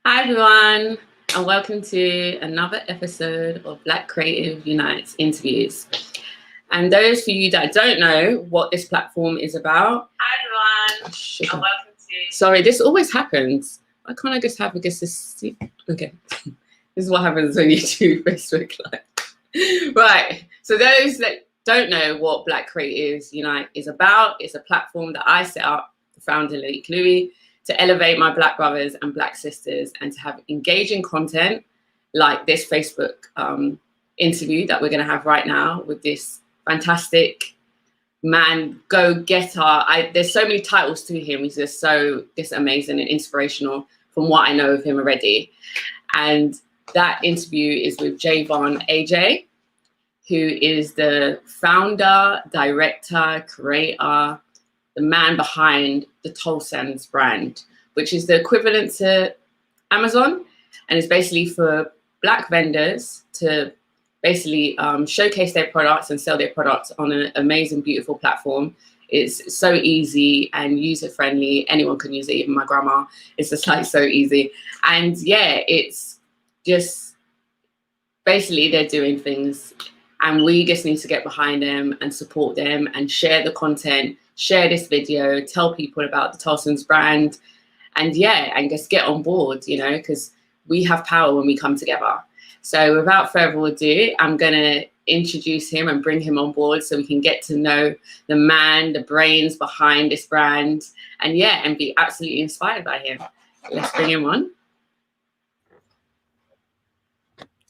Hi everyone, and welcome to another episode of Black Creative Unites interviews. And those for you that don't know what this platform is about, hi everyone, and welcome to. Sorry, this always happens. Why can't I just have this? Okay, this is what happens when you do Facebook Live. Right. So those that don't know what Black Creatives Unite is about, it's a platform that I set up, the founder Lenique, to elevate my Black brothers and Black sisters and to have engaging content like this Facebook interview that we're going to have right now with this fantastic man, go-getter. There's so many titles to him. He's just amazing and inspirational from what I know of him already. And that interview is with Javon AJ, who is the founder, director, creator, the man behind the Tolson's brand, which is the equivalent to Amazon, and it's basically for Black vendors to basically showcase their products and sell their products on an amazing, beautiful platform. It's so easy and user-friendly. Anyone can use it, even my grandma. It's just like so easy. And yeah, it's just basically they're doing things and we just need to get behind them and support them and share the content, share this video, tell people about the Tolson's brand, and yeah, and just get on board, because we have power when we come together. So without further ado, I'm gonna introduce him and bring him on board so we can get to know the man, the brains behind this brand, and yeah, and be absolutely inspired by him. Let's bring him on.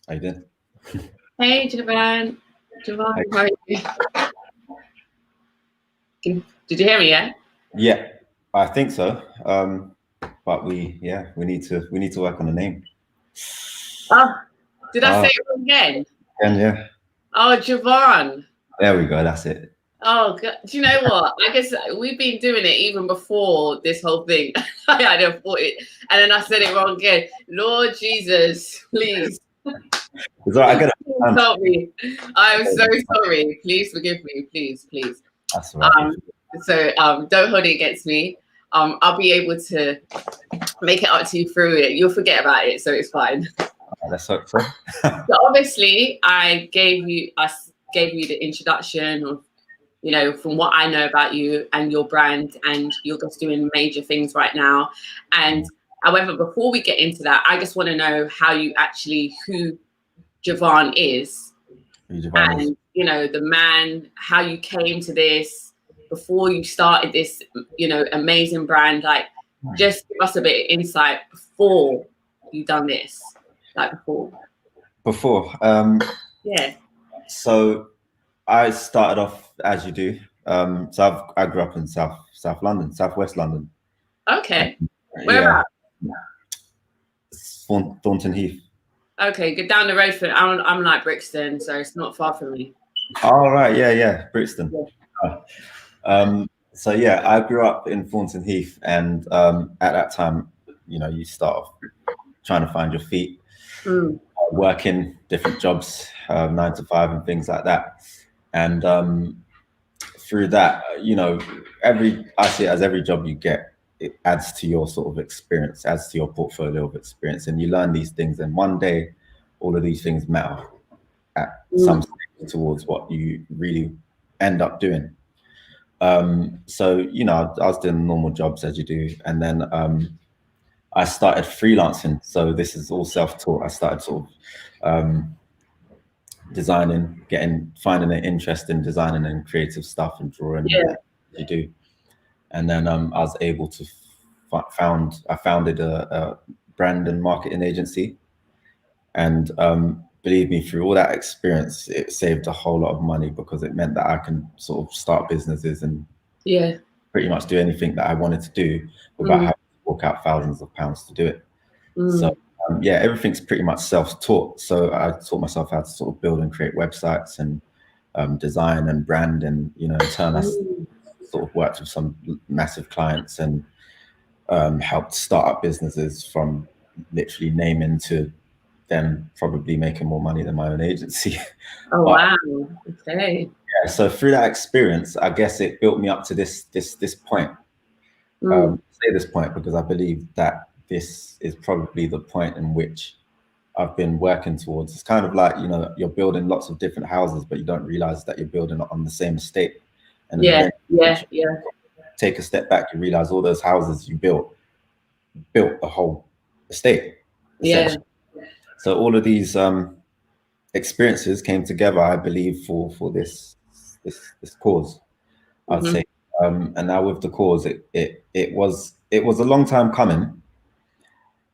How you doing? Hey, Javon. Javon, how are you? Did you hear me? Yeah, I think so. But we need to work on the name. Oh, did I say it wrong again? And yeah. Oh, Javon. There we go. That's it. Oh, God. Do you know what? I guess we've been doing it even before this whole thing. I had thought it, and then I said it wrong again. Lord Jesus, please. Help me. I'm so sorry. Please forgive me. Please. That's right. So don't hold it against me. I'll be able to make it up to you through it. You'll forget about it, so it's fine. Let's hope so. So obviously, I gave you the introduction of, from what I know about you and your brand, and you're just doing major things right now. And however, before we get into that, I just want to know who Javon is, and the man, how you came to this before you started this, amazing brand. Like, just give us a bit of insight before you done this, like before. Yeah. So I started off as you do. So I grew up in South London, Southwest London. Okay. Where about? Thornton Heath. Okay, go down the road from. I'm like Brixton, so it's not far from me. All right, yeah, Brixton. Yeah. So yeah, I grew up in Thornton Heath, and at that time, you start off trying to find your feet, working different jobs, 9 to 5 and things like that. And through that, I see it as every job you get, it adds to your sort of experience, adds to your portfolio of experience, and you learn these things. And one day, all of these things matter at some stage towards what you really end up doing. So, I was doing normal jobs as you do. And then I started freelancing. So this is all self-taught. I started sort of designing, finding an interest in designing and creative stuff and drawing. Yeah. You do. And then I was able to I founded a brand and marketing agency. And believe me, through all that experience, it saved a whole lot of money because it meant that I can sort of start businesses and pretty much do anything that I wanted to do without having to fork out thousands of pounds to do it. So everything's pretty much self-taught. So I taught myself how to sort of build and create websites and design and brand, and in turn I sort of worked with some massive clients and helped start up businesses from literally naming to them probably making more money than my own agency. Oh, wow. Okay. Yeah, so through that experience, I guess it built me up to this point. Say this point because I believe that this is probably the point in which I've been working towards. It's kind of like, you know, you're building lots of different houses, but you don't realize that you're building it on the same estate. And then take a step back, you realize all those houses you built the whole estate. Yeah. So all of these experiences came together, I believe, for this cause, I'd say. And now with the cause, it was a long time coming.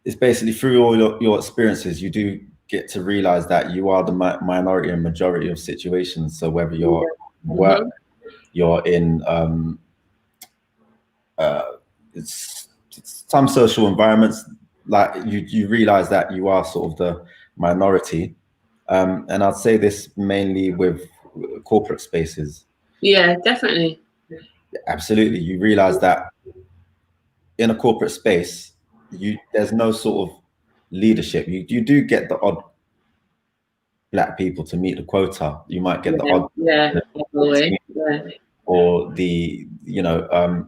It's basically through all your experiences, you do get to realize that you are the minority and majority of situations. So whether you're work, you're in it's some social environments, like you realize that you are sort of the minority. And I'd say this mainly with corporate spaces. Yeah, definitely. Absolutely. You realize that in a corporate space, there's no sort of leadership. You do get the odd Black people to meet the quota. You might get the odd or the, you know,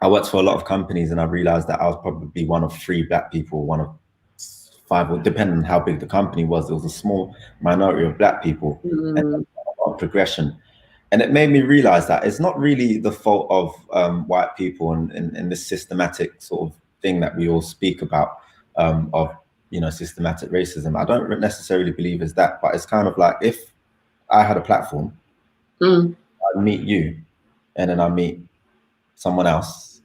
I worked for a lot of companies and I realized that I was probably one of 3 Black people, one of 5, or depending on how big the company was, there was a small minority of Black people and progression. And it made me realize that it's not really the fault of white people and this systematic sort of thing that we all speak about of, you know, systematic racism. I don't necessarily believe it's that, but it's kind of like, if I had a platform, I'd meet you and then I meet someone else.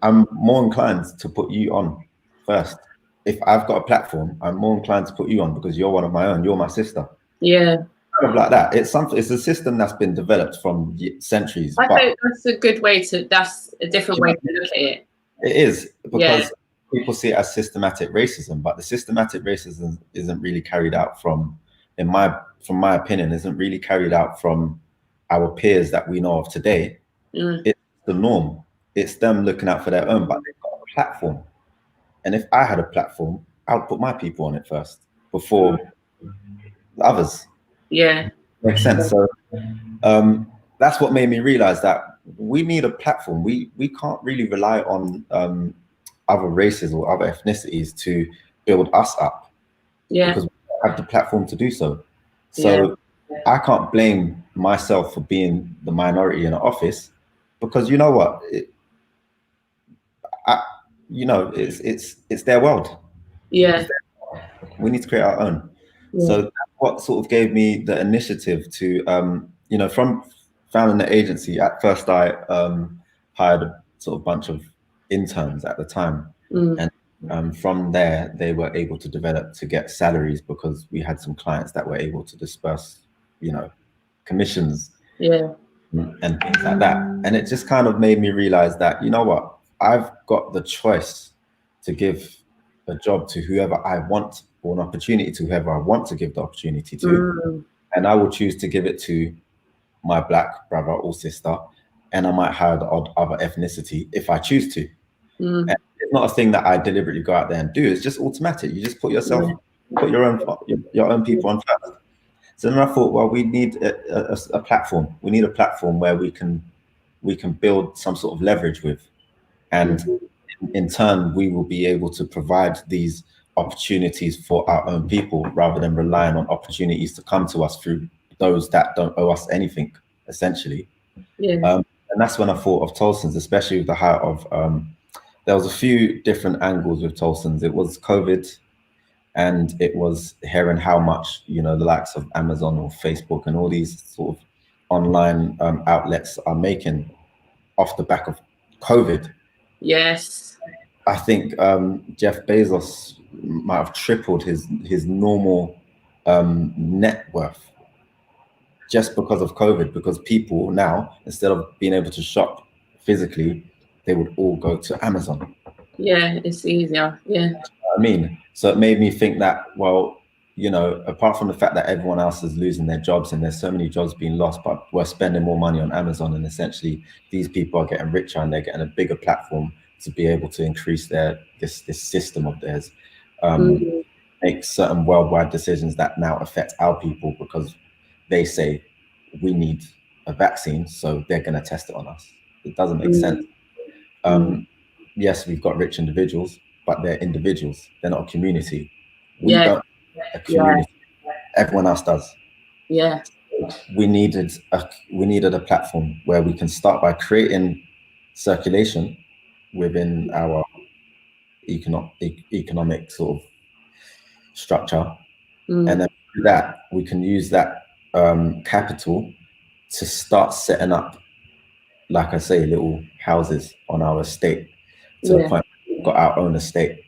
I'm more inclined to put you on first. If I've got a platform, I'm more inclined to put you on because you're one of my own. You're my sister. Yeah. Kind of like that. It's a system that's been developed from centuries. I think that's a good way that's a different way to look at it. It is, because people see it as systematic racism, but the systematic racism isn't really carried out from my opinion, isn't really carried out from our peers that we know of today. It's the norm. It's them looking out for their own, but they've got a platform. And if I had a platform, I would put my people on it first before the others. Yeah. Makes sense. So that's what made me realize that we need a platform. We can't really rely on other races or other ethnicities to build us up. Yeah. Because we don't have the platform to do so. So I can't blame myself for being the minority in an office, because you know what? It's their world. Yeah. We need to create our own. So that's what sort of gave me the initiative to, you know, from founding the agency. At first, I hired a sort of bunch of interns at the time, and from there they were able to develop to get salaries, because we had some clients that were able to disperse, you know, commissions, and things like that. And it just kind of made me realize that, you know what, I've got the choice to give a job to whoever I want, or an opportunity to whoever I want to give the opportunity to. And I will choose to give it to my Black brother or sister, and I might hire the odd other ethnicity if I choose to. And it's not a thing that I deliberately go out there and do. It's just automatic. You just put your own people on first. So then I thought, well, we need a platform. We need a platform where we can build some sort of leverage with, and in turn, we will be able to provide these opportunities for our own people, rather than relying on opportunities to come to us through those that don't owe us anything, essentially. And that's when I thought of Tolson's, especially with the height of, there was a few different angles with Tolson's. It was COVID, and it was hearing how much, you know, the likes of Amazon or Facebook and all these sort of online outlets are making off the back of COVID. Yes. I think Jeff Bezos might have tripled his normal net worth just because of COVID, because people now, instead of being able to shop physically, they would all go to Amazon. Yeah, it's easier. Yeah. I mean, so it made me think that, well, you know, apart from the fact that everyone else is losing their jobs and there's so many jobs being lost, but we're spending more money on Amazon, and essentially these people are getting richer and they're getting a bigger platform to be able to increase this system of theirs, make certain worldwide decisions that now affect our people, because they say we need a vaccine, so they're going to test it on us. It doesn't make sense. yes, we've got rich individuals, but they're individuals. They're not a community. We Yeah. don't a community. Everyone else does. Yeah. We needed a platform where we can start by creating circulation within our economic sort of structure, and then through that we can use that capital to start setting up, like I say, little houses on our estate to the point where we've got our own estate.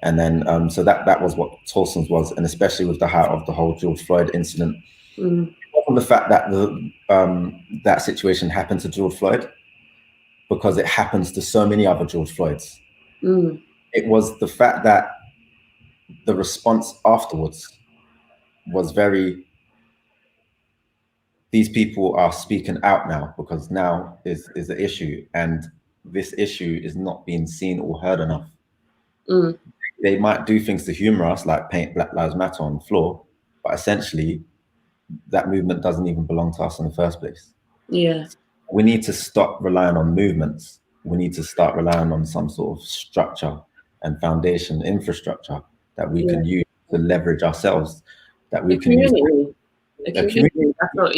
And then so that was what Tolson's was, and especially with the height of the whole George Floyd incident. The fact that that situation happened to George Floyd, because it happens to so many other George Floyds. It was the fact that the response afterwards was very, these people are speaking out now because now is the issue, and this issue is not being seen or heard enough. They might do things to humor us, like paint Black Lives Matter on the floor, but essentially that movement doesn't even belong to us in the first place. Yeah. We need to stop relying on movements. We need to start relying on some sort of structure and foundation infrastructure that we can use to leverage ourselves, that we can use. A community. That's what,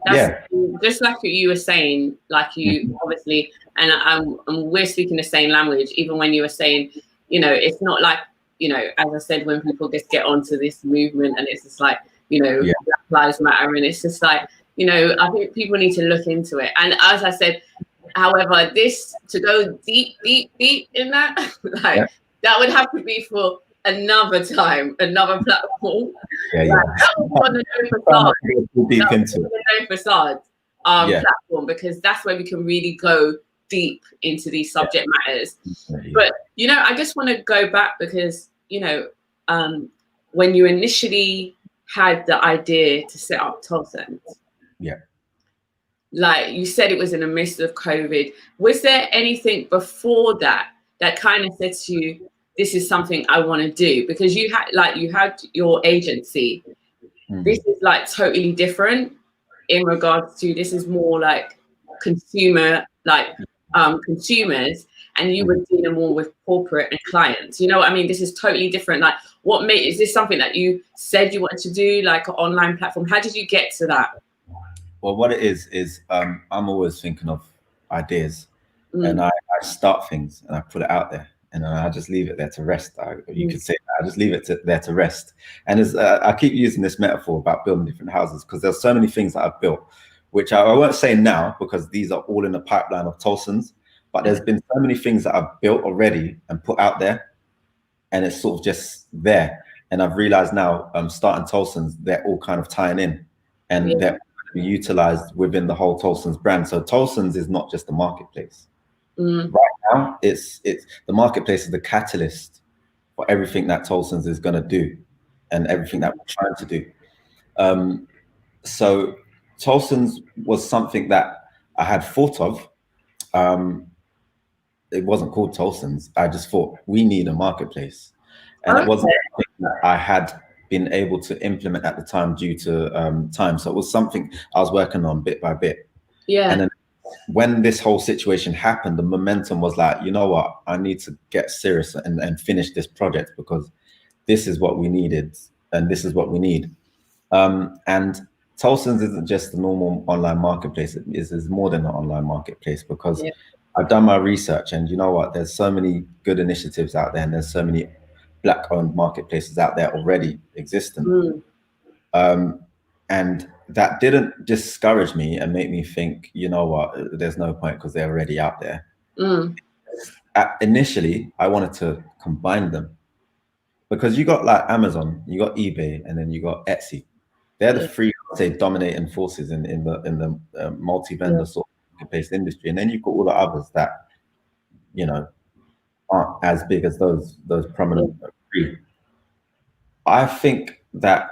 that's just like what you were saying, like you obviously, and we're speaking the same language, even when you were saying, you know, it's not like, you know, as I said, when people just get onto this movement and it's just like, you know, Black Lives Matter, and it's just like, you know, I think people need to look into it. And as I said, however, this to go deep in that, like that would have to be for another time, another platform. That was on the No Facade platform, because that's where we can really go deep into these subject matters. But you know, I just want to go back because, you know, when you initially had the idea to set up Tolson's, like you said, it was in the midst of COVID. Was there anything before that that kind of said to you, this is something I want to do? Because you had your agency. This is like totally different in regards to, this is more like consumer, like consumers, and you were dealing more with corporate and clients. You know what I mean? This is totally different. Like, is this something that you said you wanted to do, like an online platform? How did you get to that? Well, what it is I'm always thinking of ideas, and I start things and I put it out there, and then I just leave it there to rest. You could say that. I just leave it there to rest. And as I keep using this metaphor about building different houses, because there's so many things that I've built, which I won't say now because these are all in the pipeline of Tolson's, but there's been so many things that I've built already and put out there, and it's sort of just there. And I've realized now, starting Tolson's, they're all kind of tying in, and they're utilized within the whole Tolson's brand. So Tolson's is not just a marketplace. Right now, it's the marketplace is the catalyst for everything that Tolson's is going to do and everything that we're trying to do. So Tolson's was something that I had thought of. It wasn't called Tolson's. I just thought we need a marketplace, and it wasn't something that I had been able to implement at the time due to time. So it was something I was working on bit by bit. And then when this whole situation happened, the momentum was like, you know what, I need to get serious and finish this project, because this is what we needed and this is what we need. And Tolson's isn't just a normal online marketplace. It is more than an online marketplace, because I've done my research, and you know what, there's so many good initiatives out there, and there's so many Black-owned marketplaces out there already existing. And that didn't discourage me and make me think, you know what, there's no point because they're already out there. Initially, I wanted to combine them, because you got like Amazon, you got eBay, and then you got Etsy. They're the three, say, dominating forces in the multi-vendor sort of marketplace industry. And then you've got all the others that, you know, aren't as big as those prominent three. I think that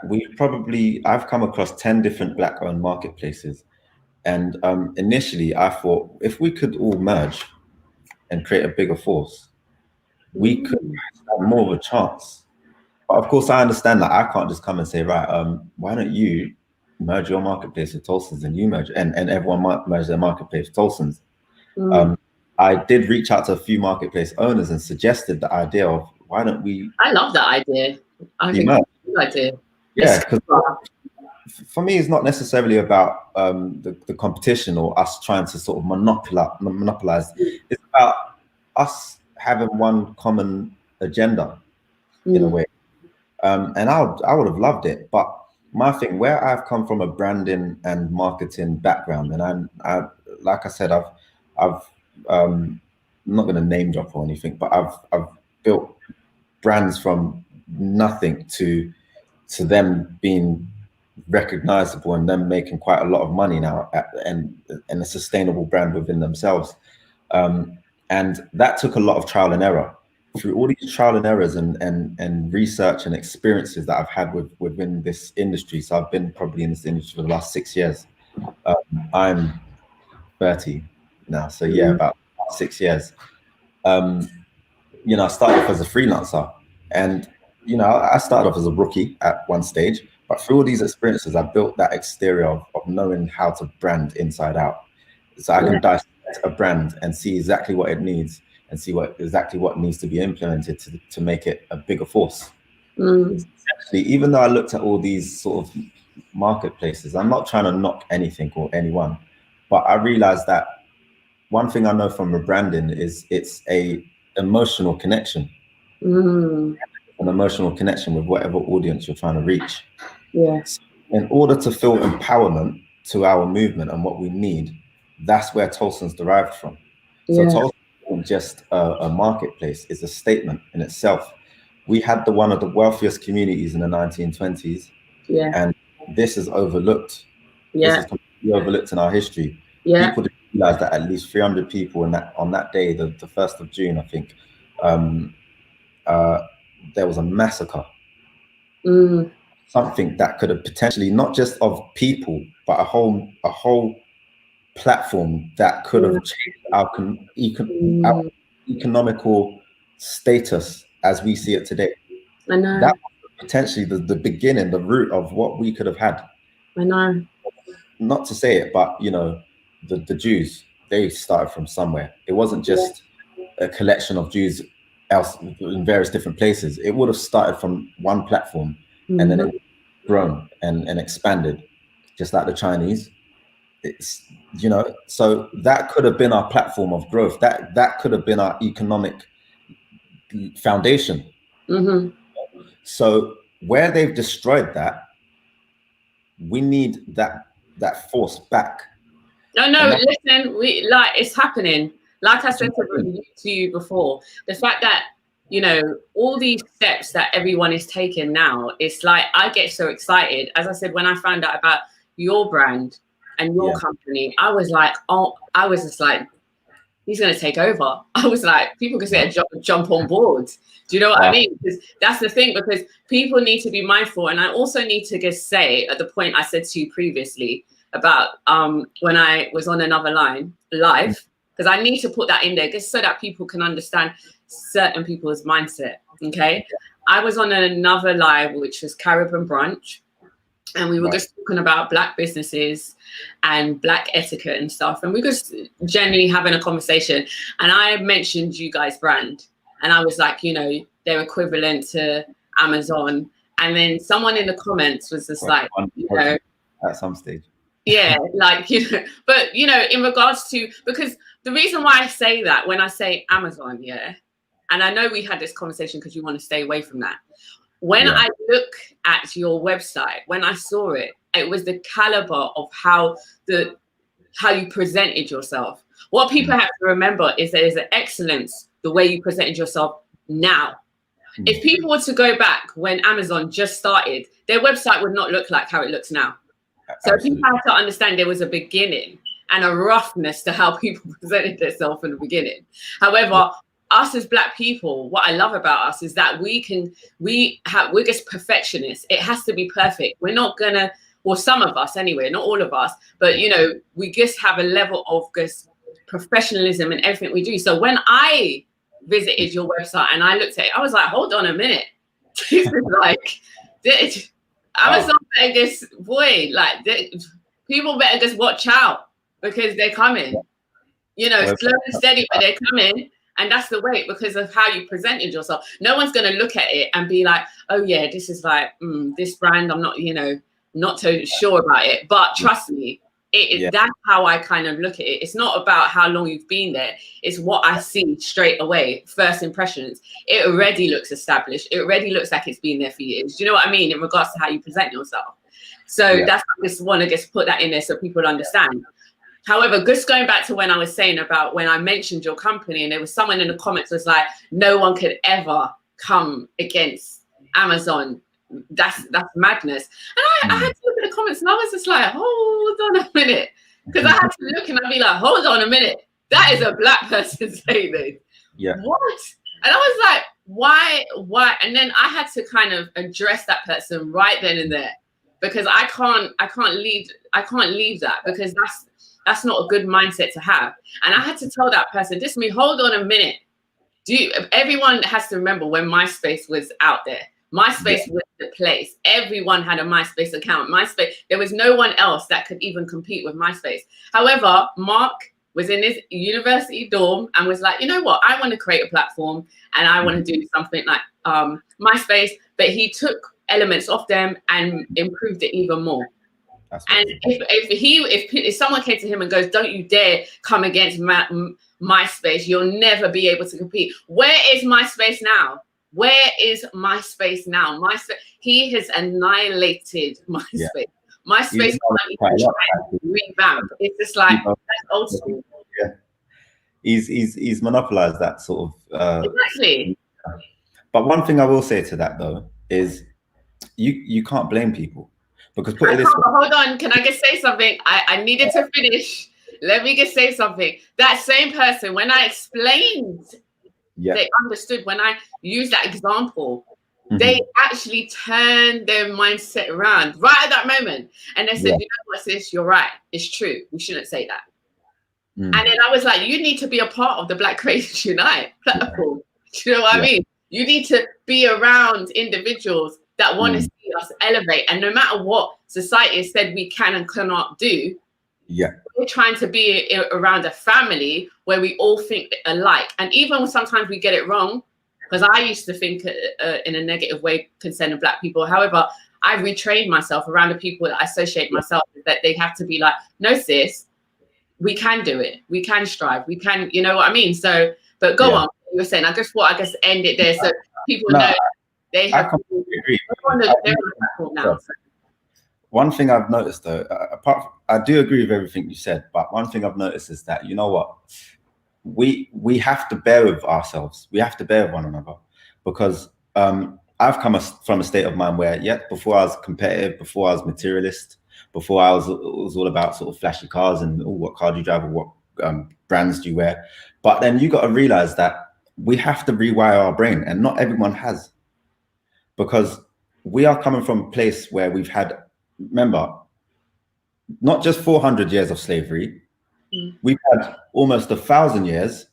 I've come across 10 different Black-owned marketplaces. And initially I thought, if we could all merge and create a bigger force, we could have more of a chance. But of course, I understand that I can't just come and say, right, why don't you merge your marketplace with Tolson's, and you merge, and everyone might merge their marketplace with Tolson's. I did reach out to a few marketplace owners and suggested the idea of why don't we. I love that idea. I think it's a good idea. Yeah, because for me, it's not necessarily about the competition or us trying to sort of monopolize. It's about us having one common agenda in a way. And I would have loved it, but my thing, where I've come from a branding and marketing background, and I like I said, I'm not going to name drop or anything, but I've built brands from nothing to them being recognizable and them making quite a lot of money now and a sustainable brand within themselves. And that took a lot of trial and error. Through all these trial and errors and research and experiences that I've had within this industry. So I've been probably in this industry for the last 6 years. I'm 30 now, so yeah, about 6 years. You know, I started off as a freelancer, and you know, I started off as a rookie at one stage, but through all these experiences, I built that exterior of knowing how to brand inside out. So I can dissect a brand and see exactly what it needs and see exactly what needs to be implemented to make it a bigger force. Actually, even though I looked at all these sort of marketplaces, I'm not trying to knock anything or anyone, but I realized that one thing I know from rebranding is it's a emotional connection. An emotional connection with whatever audience you're trying to reach. Yes. In order to feel empowerment to our movement and what we need, that's where Tolson's derived from. So Tolson isn't just a marketplace, it's a statement in itself. We had one of the wealthiest communities in the 1920s, and this is overlooked. This is completely overlooked in our history. People didn't realize that at least 300 people on that day, the 1st of June, I think, there was a massacre. Something that could have potentially not just of people, but a whole platform that could have changed our economical status as we see it today. I know. That was potentially the beginning, the root of what we could have had. I know. Not to say it, but you know, the Jews, they started from somewhere. It wasn't just a collection of Jews else in various different places. It would have started from one platform and then it would have grown and expanded, just like the Chinese. It's, you know, so that could have been our platform of growth. That could have been our economic foundation. So where they've destroyed that, we need that force back. No, listen, it's happening. Like I said to you before, the fact that, you know, all these steps that everyone is taking now, it's like, I get so excited. As I said, when I found out about your brand and your company, I was like, he's going to take over. I was like, people can say jump on board. Do you know what I mean? Because that's the thing, because people need to be mindful. And I also need to just say, at the point I said to you previously about when I was on another live, because I need to put that in there just so that people can understand certain people's mindset. Okay. I was on another live, which was Carib and Brunch. And we were just talking about Black businesses and Black etiquette and stuff. And we were just generally having a conversation. And I mentioned you guys' brand. And I was like, you know, they're equivalent to Amazon. And then someone in the comments was just like, you know, at some stage. Yeah, like, you know, but, you know, in regards to, because the reason why I say that when I say Amazon, and I know we had this conversation because you want to stay away from that. When I look at your website, when I saw it, it was the caliber of how you presented yourself. What people have to remember is there is an excellence the way you presented yourself now. If people were to go back when Amazon just started, their website would not look like how it looks now. So people have to understand there was a beginning and a roughness to how people presented themselves in the beginning. However, us as Black people, what I love about us is that we're just perfectionists. It has to be perfect. We're not gonna, or some of us anyway, not all of us, but you know, we just have a level of just professionalism in everything we do. So when I visited your website and I looked at it, I was like, hold on a minute. This is like, Amazon better just, people better just watch out because they're coming. You know, slow and steady, but they're coming. And that's the way, because of how you presented yourself. No one's going to look at it and be like, oh yeah, this is like, this brand, I'm not, you know, not totally sure about it. But trust me, that's how I kind of look at it. It's not about how long you've been there. It's what I see straight away. First impressions. It already looks established. It already looks like it's been there for years. Do you know what I mean? In regards to how you present yourself. So that's, I just want to just put that in there so people understand. However, just going back to when I was saying about when I mentioned your company, and there was someone in the comments was like, no one could ever come against Amazon. That's madness. And I had to look at the comments and I was just like, hold on a minute. Because I had to look and I'd be like, hold on a minute. That is a black person saying this. Yeah. What? And I was like, why? And then I had to kind of address that person right then and there. Because I can't leave that, because that's not a good mindset to have. And I had to tell that person, hold on a minute. Everyone has to remember when MySpace was out there. MySpace was the place. Everyone had a MySpace account. MySpace, there was no one else that could even compete with MySpace. However, Mark was in his university dorm and was like, you know what? I want to create a platform and I want to do something like MySpace. But he took elements off them and improved it even more. And if someone came to him and goes, don't you dare come against MySpace, you'll never be able to compete. Where is MySpace now? Where is MySpace now? He has annihilated MySpace. Yeah. MySpace revamp. It's just like that's old school. Yeah, he's monopolized that sort of. Exactly. But one thing I will say to that though is, you can't blame people. Because hold on, can I just say something? I needed to finish. Let me just say something. That same person, when I explained, they understood. When I used that example, they actually turned their mindset around right at that moment. And they said, you know what, sis, you're right. It's true. We shouldn't say that. And then I was like, you need to be a part of the Black Creators Unite platform. Do you know what I mean? You need to be around individuals that want to see us elevate. And no matter what society has said we can and cannot do, we're trying to be around a family where we all think alike. And even when sometimes we get it wrong, because I used to think in a negative way concerning Black people. However, I retrained myself around the people that I associate myself with, that they have to be like, no, sis, we can do it. We can strive. We can, you know what I mean? So, but go on. You were saying, I just thought I guess end it there so people know. They have completely agree. One thing I've noticed though, I do agree with everything you said, but one thing I've noticed is that, you know what, we have to bear with ourselves. We have to bear with one another, because I've come from a state of mind where, before I was competitive, before I was materialist, before it was all about sort of flashy cars and what car do you drive or what brands do you wear. But then you got to realize that we have to rewire our brain, and not everyone has. Because we are coming from a place where we've had, remember, not just 400 years of slavery, we've had almost 1,000 years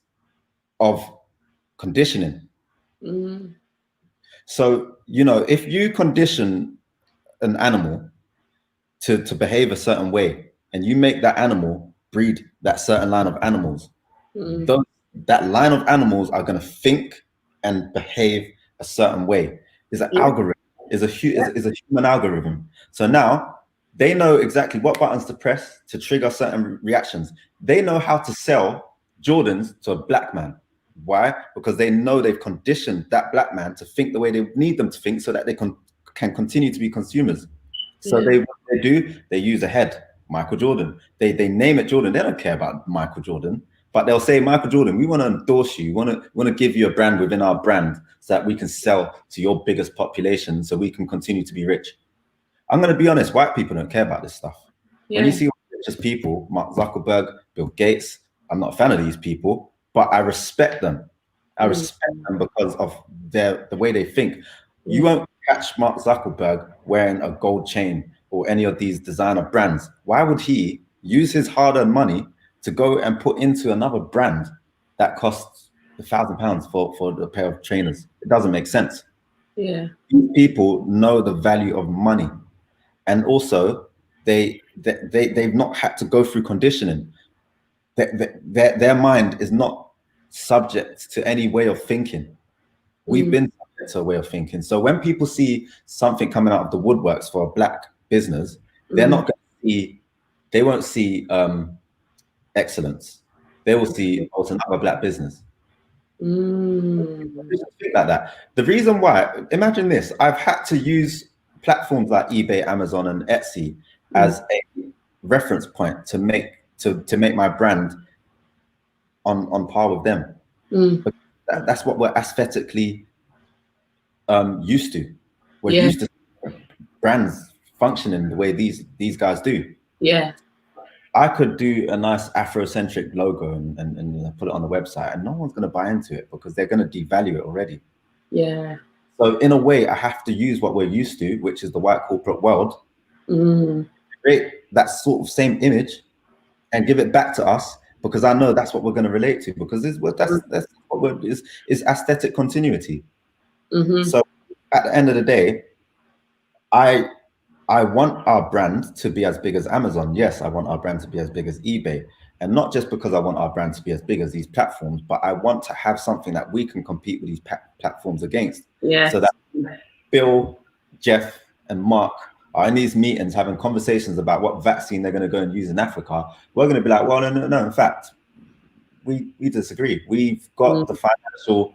of conditioning. So, you know, if you condition an animal to behave a certain way, and you make that animal breed that certain line of animals, that line of animals are going to think and behave a certain way. Is an algorithm, is a human algorithm. So now they know exactly what buttons to press to trigger certain reactions. They know how to sell Jordans to a black man. Why? Because they know they've conditioned that black man to think the way they need them to think, so that they can continue to be consumers. So what they do, they use a head, Michael Jordan. They name it Jordan. They don't care about Michael Jordan. But they'll say, Michael Jordan, we want to endorse you. We want to give you a brand within our brand so that we can sell to your biggest population, so we can continue to be rich. I'm going to be honest, white people don't care about this stuff. When you see richest people, Mark Zuckerberg, Bill Gates, I'm not a fan of these people, but I respect them. I respect them because of the way they think. You won't catch Mark Zuckerberg wearing a gold chain or any of these designer brands. Why would he use his hard-earned money to go and put into another brand that costs £1,000 for a pair of trainers? It doesn't make sense. These people know the value of money, and also they've not had to go through conditioning. their mind is not subject to any way of thinking. We've been subject to a way of thinking. So when people see something coming out of the woodworks for a Black business, they're not going to see, they won't see excellence. They will see, oh, it's another Black business. Think like that. The reason why, imagine this, I've had to use platforms like eBay, Amazon, and Etsy as a reference point to make my brand on par with them. That's what we're aesthetically used to. We're used to brands functioning the way these guys do. Yeah. I could do a nice Afrocentric logo and put it on the website, and no one's going to buy into it because they're going to devalue it already. Yeah. So in a way, I have to use what we're used to, which is the white corporate world, create that sort of same image and give it back to us, because I know that's what we're going to relate to, because that's what is aesthetic continuity. So at the end of the day, I want our brand to be as big as Amazon. Yes, I want our brand to be as big as eBay. And not just because I want our brand to be as big as these platforms, but I want to have something that we can compete with these platforms against. Yeah. So that Bill, Jeff, and Mark are in these meetings having conversations about what vaccine they're going to go and use in Africa. We're going to be like, well, no, in fact, we disagree. We've got the financial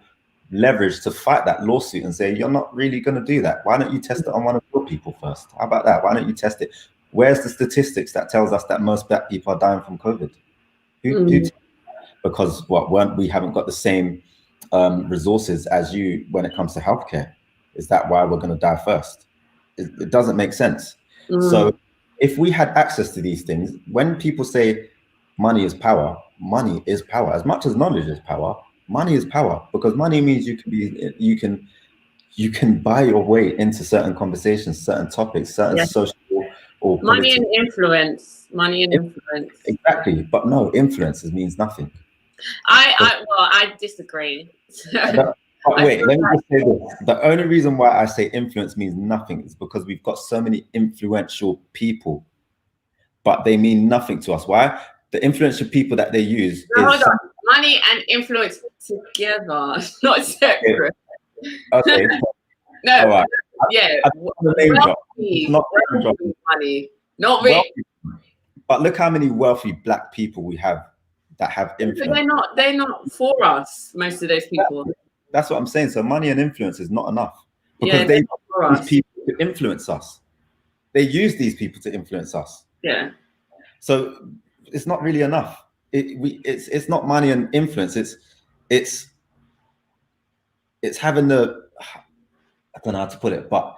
leverage to fight that lawsuit and say, you're not really going to do that. Why don't you test it on one of your people first? How about that? Why don't you test it? Where's the statistics that tells us that most Black people are dying from COVID? Because we haven't got the same resources as you when it comes to healthcare. Is that why we're going to die first? It doesn't make sense. So if we had access to these things, when people say money is power, money is power. As much as knowledge is power, money is power, because money means you can buy your way into certain conversations, certain topics, certain social or money and influence. Money and influence. Exactly, but no, influences means nothing. I disagree. But wait, let me just say this. The only reason why I say influence means nothing is because we've got so many influential people, but they mean nothing to us. Why? The influential people that they use hold on. Money and influence together, not separate. Okay. No. All right. Yeah. Not money. Not rich. But look how many wealthy Black people we have that have influence. But they're not for us, most of those people. That's what I'm saying. So money and influence is not enough, because they use these people to influence us. They use these people to influence us. Yeah. So it's not really enough. It's not money and influence. It's having the, I don't know how to put it, but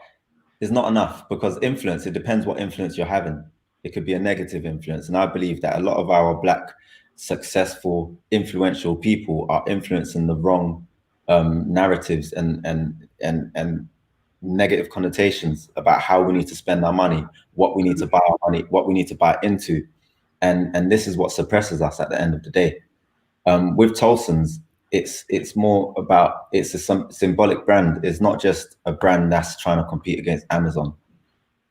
it's not enough, because influence, it depends what influence you're having. It could be a negative influence. And I believe that a lot of our Black, successful, influential people are influencing the wrong narratives and negative connotations about how we need to spend our money, what we need to buy our money, what we need to buy into. And this is what suppresses us at the end of the day. With Tolson's, it's more about, it's a symbolic brand. It's not just a brand that's trying to compete against Amazon.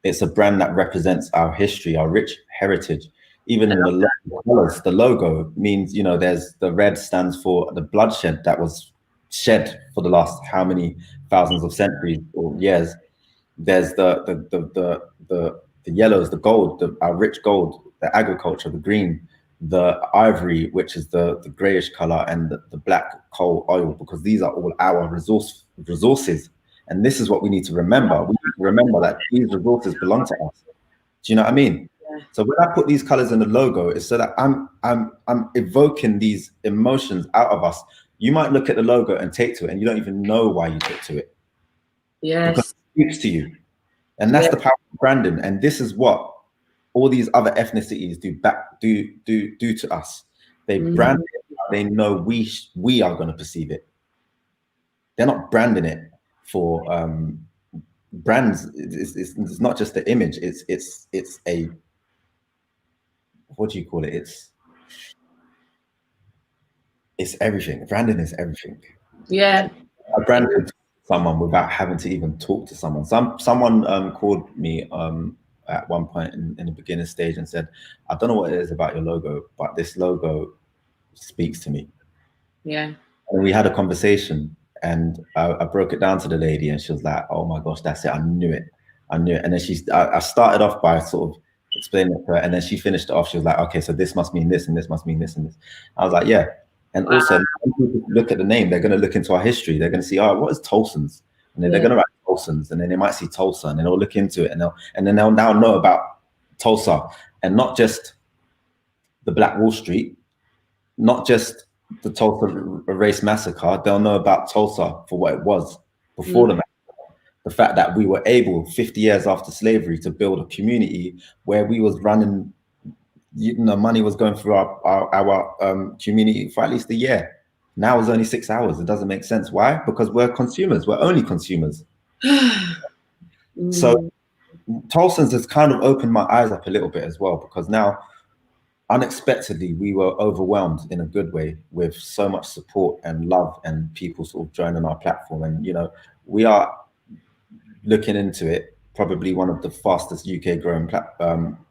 It's a brand that represents our history, our rich heritage. Even in the colors, the logo means, there's the red stands for the bloodshed that was shed for the last how many thousands of centuries or years. There's the yellows, the gold, our rich gold, the agriculture, the green, the ivory, which is the grayish color, and the black coal oil, because these are all our resources. And this is what we need to remember. We need to remember that these resources belong to us. Do you know what I mean? Yeah. So when I put these colors in the logo, it's so that I'm evoking these emotions out of us. You might look at the logo and take to it, and you don't even know why you took to it. Yes. Because it speaks to you. And that's the power of branding. And this is what all these other ethnicities do to us. They brand it, they know we are going to perceive it. They're not branding it for brands. It's not just the image. It's a, what do you call it? It's everything. Branding is everything. Yeah. I branded someone without having to even talk to someone. Someone called me at one point in the beginning stage and said, I don't know what it is about your logo, but this logo speaks to me. Yeah. And we had a conversation, and I broke it down to the lady, and she was like, "Oh my gosh, that's it! I knew it, I knew it." And then I started off by sort of explaining it to her, and then she finished it off. She was like, "Okay, so this must mean this, and this must mean this, and this." I was like, "Yeah." And also, when people look at the name, they're going to look into our history. They're going to see, "Oh, what is Tolson's?" And then they're going to write Tolson's, and then they might see Tulsa, and then they'll look into it, and then they'll now know about Tulsa, and not just the Black Wall Street, not just the Tulsa race massacre. They'll know about Tulsa for what it was before the massacre. The fact that we were able 50 years after slavery to build a community where we was running, money was going through our community for at least a year. Now it's only 6 hours. It doesn't make sense. Why? Because we're consumers. We're only consumers. So Tolson's has kind of opened my eyes up a little bit as well, because now unexpectedly we were overwhelmed in a good way with so much support and love and people sort of joining our platform. And we are looking into it, probably one of the fastest UK growing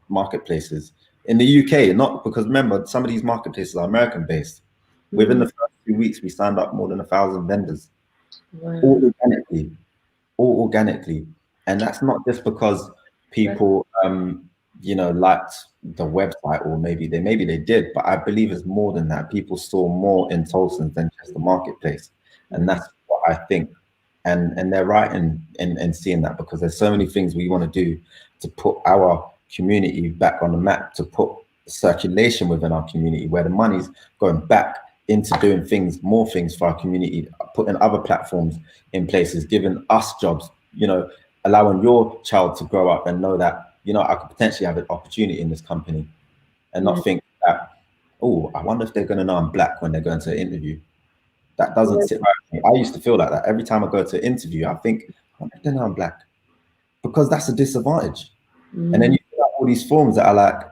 marketplaces in the UK. Not because, remember, some of these marketplaces are American based. Within the first 2 weeks we signed up more than 1,000 vendors. All organically. And that's not just because people liked the website, or maybe they did, but I believe it's more than that. People saw more in Tolson's than just the marketplace. And that's what I think. And they're right in seeing that, because there's so many things we want to do to put our community back on the map, to put circulation within our community, where the money's going back into doing more things for our community, putting other platforms in places, giving us jobs, allowing your child to grow up and know that, I could potentially have an opportunity in this company, and not think that, oh, I wonder if they're going to know I'm Black when they're going to an interview. That doesn't sit right with me. I used to feel like that every time I go to an interview. I think, I wonder if they know I'm Black, because that's a disadvantage. And then you fill out all these forms that are like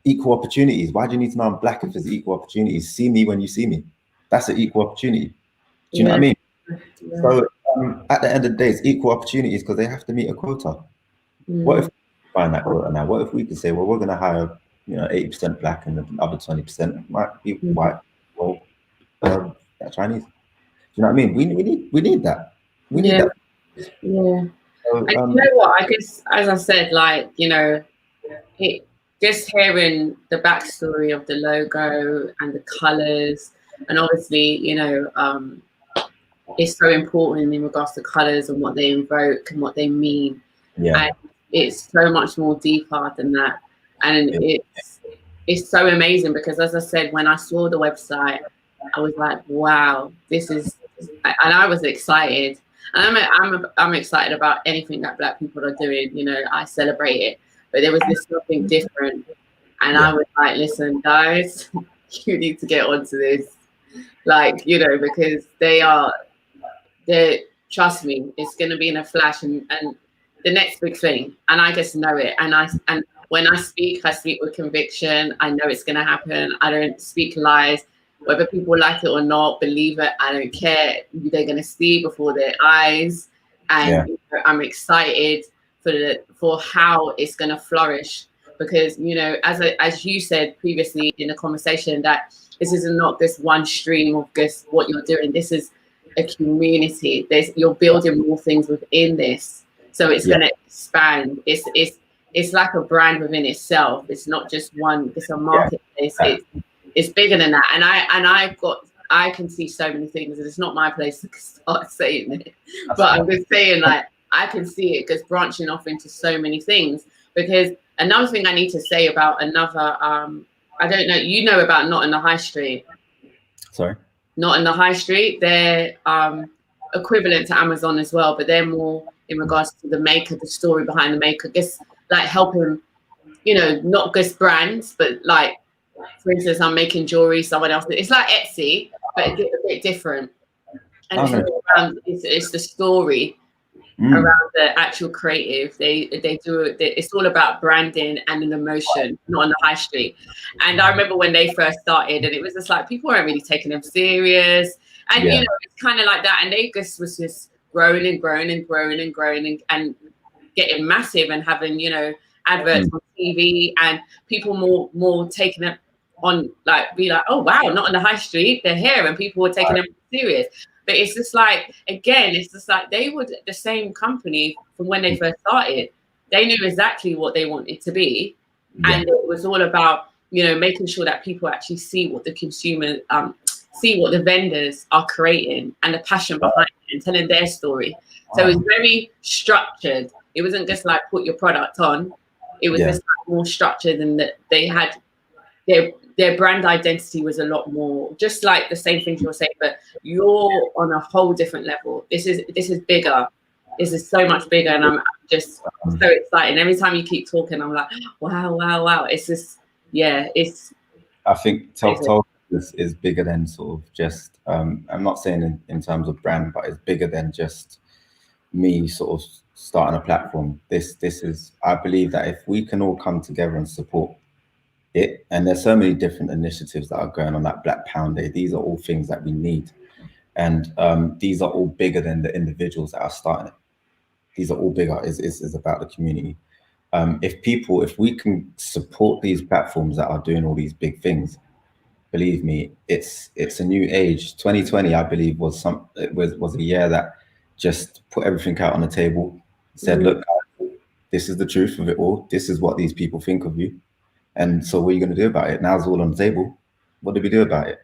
equal opportunities. Why do you need to know I'm Black if there's equal opportunities? See me when you see me. That's an equal opportunity. Do you know what I mean? So at the end of the day, it's equal opportunities, because they have to meet a quota. What if we find that quota now? What if we could say, well, we're going to hire 80% Black and the other 20% might be white, or Chinese? Do you know what I mean? We need that. We need that. Yeah. So, and you know what? I guess, as I said, just hearing the backstory of the logo and the colors, and obviously, it's so important in regards to colors and what they invoke and what they mean. Yeah. And it's so much more deeper than that. And it's so amazing, because, as I said, when I saw the website, I was like, wow, and I was excited. And I'm excited about anything that Black people are doing. I celebrate it. But there was something different. And I was like, listen, guys, you need to get onto this. Because trust me, it's going to be in a flash, and the next big thing. And I just know it. And when I speak with conviction. I know it's going to happen. I don't speak lies. Whether people like it or not, believe it, I don't care. They're going to see before their eyes. And I'm excited for how it's going to flourish. Because, as you said previously in the conversation, that this is not this one stream of just what you're doing. This is a community. You're building more things within this. So it's going to expand. It's like a brand within itself. It's not just one, it's a marketplace. It's bigger than that. And I can see so many things, and it's not my place to start saying it. But I'm just saying, I can see it just branching off into so many things. Because another thing I need to say about another, I don't know, about Not in the High Street. Sorry? Not in the High Street. They're equivalent to Amazon as well, but they're more in regards to the maker, the story behind the maker. Just helping, not just brands, but for instance, I'm making jewelry, someone else. It's like Etsy, but it's a bit different. And it's the story around the actual creative. They do it. It's all about branding and an emotion, not on the high street. And I remember when they first started, and it was just people weren't really taking them serious. And it's kind of like that. And they was just growing and growing and growing and growing and getting massive, and having adverts on TV, and people more taking on like be like, oh wow, not on the high street, they're here, and people were taking them serious. But it's just like, again, it's just like they were the same company from when they first started. They knew exactly what they wanted to be, and it was all about, you know, making sure that people actually see what the consumer see what the vendors are creating and the passion behind it and telling their story. So it was very structured. It wasn't just like put your product on. It was just like more structured, and that they had their brand identity was a lot more, just like the same things you're saying, but you're on a whole different level. This is bigger. This is so much bigger, and I'm just so excited. Every time you keep talking, I'm like, wow. It's just, it's. I think Tolkien is bigger than sort of just. I'm not saying in terms of brand, but it's bigger than just me sort of starting a platform. This is. I believe that if we can all come together and support it, and there's so many different initiatives that are going on, like Black Pound Day. These are all things that we need, and these are all bigger than the individuals that are starting it. These are all bigger. Is about the community. If we can support these platforms that are doing all these big things, believe me, it's a new age. 2020, I believe, was a year that just put everything out on the table, said, look, this is the truth of it all. This is what these people think of you. And so what are you going to do about it? Now it's all on the table. What do we do about it?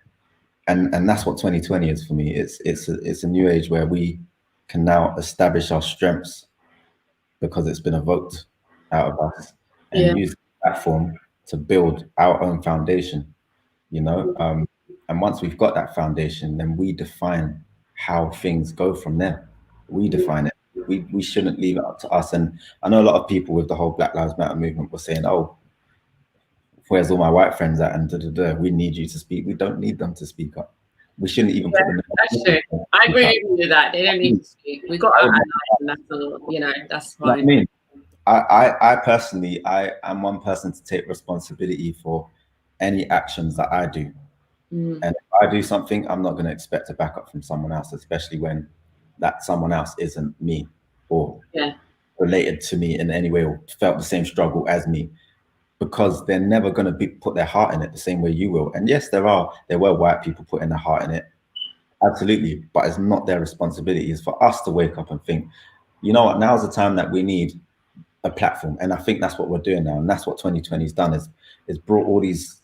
And that's what 2020 is for me. It's a new age where we can now establish our strengths because it's been evoked out of us, and use the platform to build our own foundation, you know? And once we've got that foundation, then we define how things go from there. We define it. We shouldn't leave it up to us. And I know a lot of people with the whole Black Lives Matter movement were saying, oh, where's all my white friends at? And we need you to speak. We don't need them to speak up. We shouldn't even put them in. That's true. I agree with you that they don't need to speak. We got our allies, and that's all, you know, that's fine. I mean, I personally, I am one person to take responsibility for any actions that I do. And if I do something, I'm not going to expect a backup from someone else, especially when that someone else isn't me or related to me in any way or felt the same struggle as me, because they're never going to put their heart in it the same way you will. And yes, there were white people putting their heart in it, absolutely, but it's not their responsibility. It's for us to wake up and think, you know what, now's the time that we need a platform. And I think that's what we're doing now, and that's what 2020 has done, is brought all these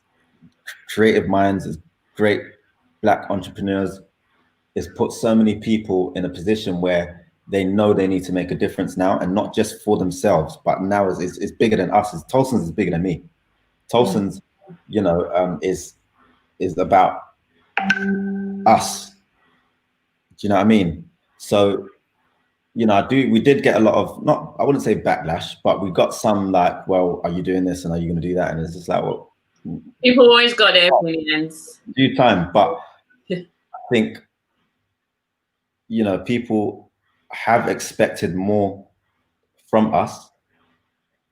creative minds, is great Black entrepreneurs. It's put so many people in a position where they know they need to make a difference now, and not just for themselves, but now it's bigger than us. Tolson's is bigger than me. Tolson's, you know, is about us. Do you know what I mean? So, you know, we did get a lot of, not, I wouldn't say backlash, but we got some like, well, are you doing this and are you going to do that? And it's just like, well, people always got their opinions. Due time, but I think, you know, people have expected more from us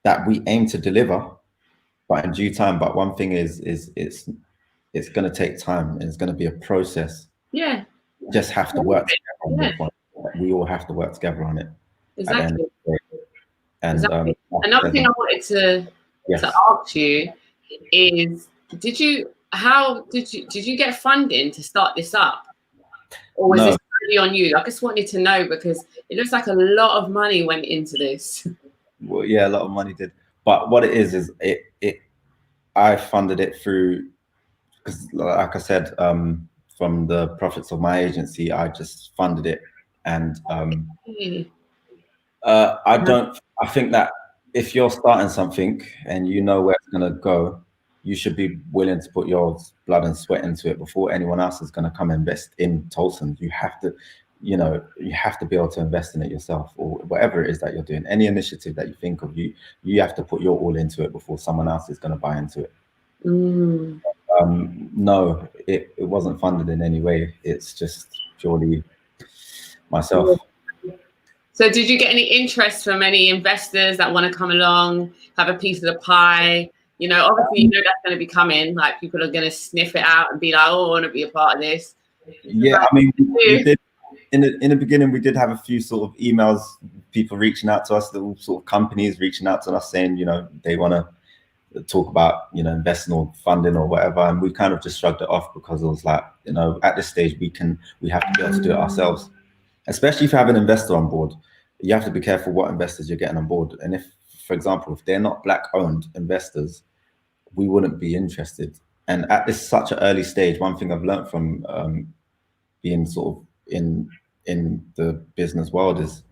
that we aim to deliver, but in due time. But one thing is it's going to take time, and it's going to be a process. Yeah, we just have to work together. We all have to work together on it. Exactly. And exactly. Another thing I wanted to ask you is, did you get funding to start this up, or was this really on you? I just wanted to know, because it looks like a lot of money went into this. Well, yeah, a lot of money did, but what it is I funded it through, because like I said, from the profits of my agency, I just funded it. And I think that if you're starting something and you know where it's going to go, you should be willing to put your blood and sweat into it before anyone else is going to come invest in Tolson. You have to, you know, you have to be able to invest in it yourself, or whatever it is that you're doing. Any initiative that you think of, you have to put your all into it before someone else is going to buy into it. No, it wasn't funded in any way. It's just purely myself. So did you get any interest from any investors that want to come along, have a piece of the pie? You know, obviously, you know that's going to be coming. Like, people are going to sniff it out and be like, "Oh, I want to be a part of this." Yeah, I mean, we did, in the beginning, we did have a few sort of emails, people reaching out to us, little sort of companies reaching out to us saying, you know, they want to talk about, you know, investing or funding or whatever, and we kind of just shrugged it off because it was like, you know, at this stage we have to be able to do it ourselves, especially if you have an investor on board. You have to be careful what investors you're getting on board, and if, for example, if they're not black owned investors, we wouldn't be interested. And at this such an early stage, one thing I've learned from being sort of in the business world is,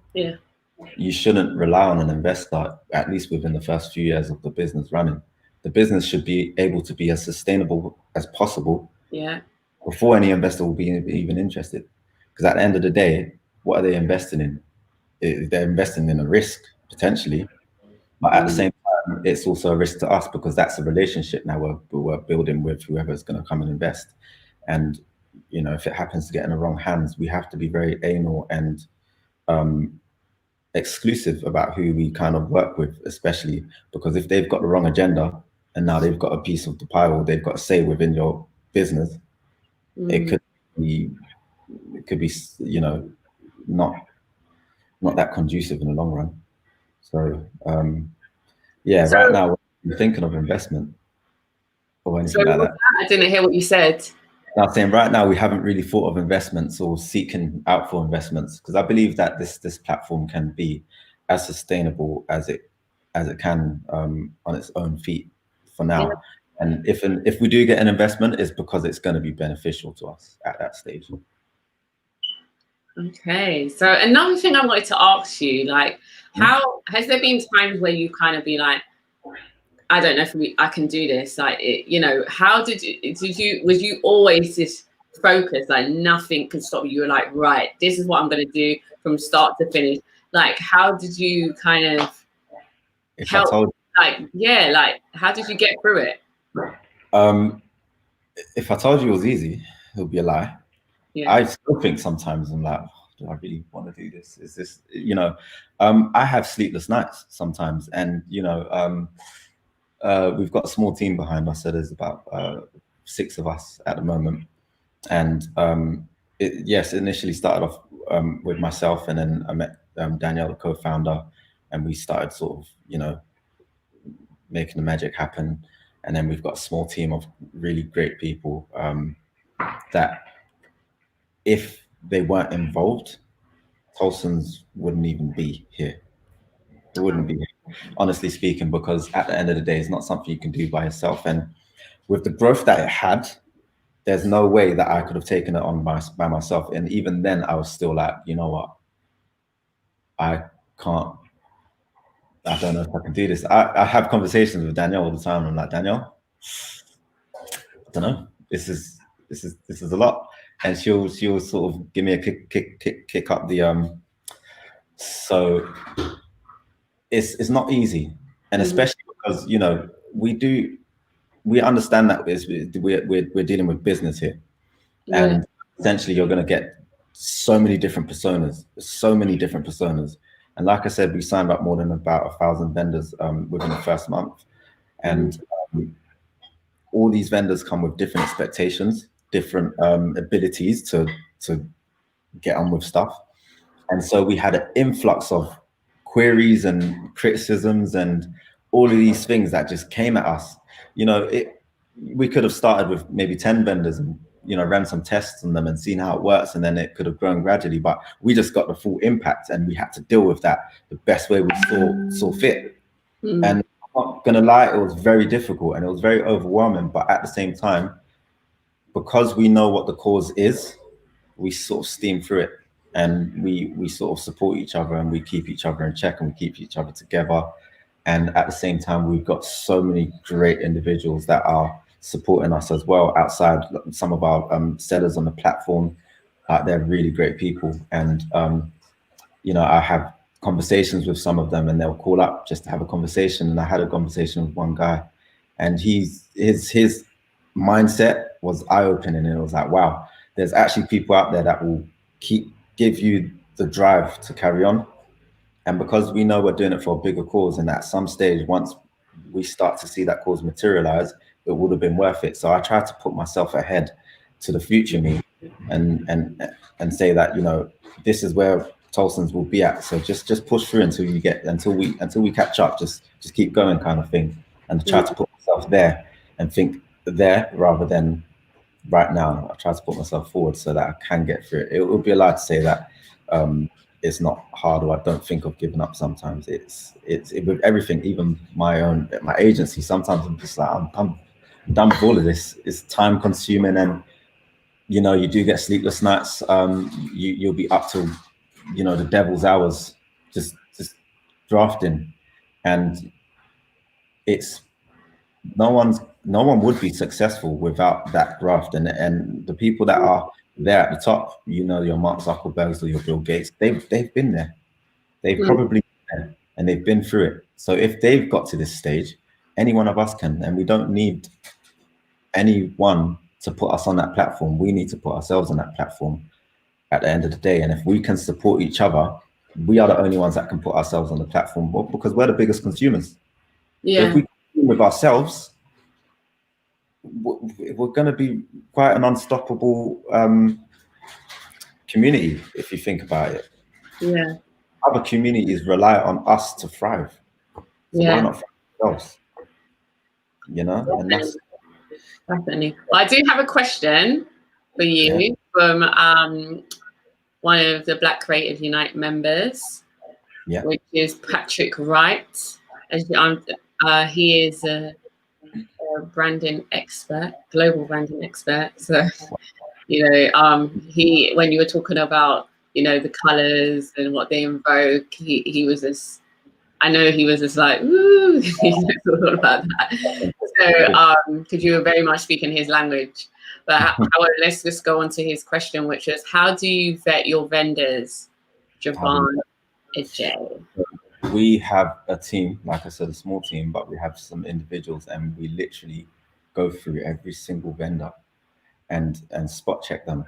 you shouldn't rely on an investor, at least within the first few years of the business running. The business should be able to be as sustainable as possible before any investor will be even interested. Because at the end of the day, what are they investing in? They're investing in a risk, potentially. But at the same time, it's also a risk to us, because that's a relationship now we're building with whoever's going to come and invest. And, you know, if it happens to get in the wrong hands, we have to be very anal and exclusive about who we kind of work with, especially because if they've got the wrong agenda and now they've got a piece of the pie, or they've got a say within your business, it could be, you know, not that conducive in the long run. So right now we're thinking of investment or anything like that. I didn't hear what you said. I'm saying right now we haven't really thought of investments or seeking out for investments, because I believe that this platform can be as sustainable as it can on its own feet for now. And if we do get an investment, it's because it's going to be beneficial to us at that stage. Okay, so another thing I wanted to ask you, like, how has there been times where you kind of be like, I don't know if I can do this, like, you know, how was you always just focused, like nothing could stop you? You were like, right, this is what I'm going to do from start to finish. Like, how did you kind of help? Like, how did you get through it? If I told you it was easy, it would be a lie. I still think sometimes I'm like, do I really want to do this? Is this, you know, I have sleepless nights sometimes, and, you know, we've got a small team behind us, so there's about 6 of us at the moment. And it initially started off with myself, and then I met Danielle, the co-founder, and we started sort of, you know, making the magic happen. And then we've got a small team of really great people that, if they weren't involved, Tolson's wouldn't even be here. It wouldn't be here, honestly speaking, because at the end of the day, it's not something you can do by yourself. And with the growth that it had, there's no way that I could have taken it on by myself. And even then, I was still like, you know what? I don't know if I can do this. I have conversations with Danielle all the time. I'm like, Danielle, I don't know. This is a lot. And she'll sort of give me a kick up the so it's not easy. And especially because, you know, we understand that we're dealing with business here. And essentially you're going to get so many different personas. And like I said, we signed up more than about 1,000 vendors within the first month. And all these vendors come with different expectations, different abilities to get on with stuff. And so we had an influx of queries and criticisms and all of these things that just came at us. You know, we could have started with maybe 10 vendors and, you know, ran some tests on them and seen how it works, and then it could have grown gradually. But we just got the full impact, and we had to deal with that the best way we saw fit. And I'm not gonna lie, it was very difficult and it was very overwhelming. But at the same time, because we know what the cause is, we sort of steam through it, and we sort of support each other, and we keep each other in check, and we keep each other together. And at the same time, we've got so many great individuals that are supporting us as well outside. Some of our sellers on the platform, they're really great people. And you know, I have conversations with some of them, and they'll call up just to have a conversation. And I had a conversation with one guy, and his mindset was eye-opening. And it was like, wow, there's actually people out there that will give you the drive to carry on. And because we know we're doing it for a bigger cause, and at some stage, once we start to see that cause materialize, it would have been worth it. So I tried to put myself ahead to the future me, and say that, you know, this is where Tolson's will be at. So just push through until we catch up. Just keep going, kind of thing. And try to put myself there and think there rather than right now. I try to put myself forward so that I can get through it. It would be a lie to say that it's not hard, or I don't think of giving up sometimes. It's with everything, even my agency. Sometimes I'm just like, I'm done with all of this. It's time consuming, and you do get sleepless nights. You'll be up till the devil's hours just drafting, and it's no one would be successful without that graft, and the people that are there at the top, your Mark Zuckerbergs or your Bill Gates, they've been there. They've probably been there, and they've been through it. So if they've got to this stage, any one of us can, and we don't need anyone to put us on that platform. We need to put ourselves on that platform at the end of the day. And if we can support each other, we are the only ones that can put ourselves on the platform, because we're the biggest consumers. Yeah. So if we consume with ourselves, we're going to be quite an unstoppable community, if you think about it. Yeah. Other communities rely on us to thrive. So why not thrive ourselves? And that's definitely. Well, I do have a question for you from one of the Black Creative Unite members, which is Patrick Wright. He is a branding expert, global branding expert. So, when you were talking about, the colors and what they invoke, he was this. I know he was just like, ooh, he knows all about that. So, because you were very much speaking his language. But however, let's just go on to his question, which is, how do you vet your vendors, Javon Ajay? We have a team, like I said, a small team, but we have some individuals, and we literally go through every single vendor and spot check them.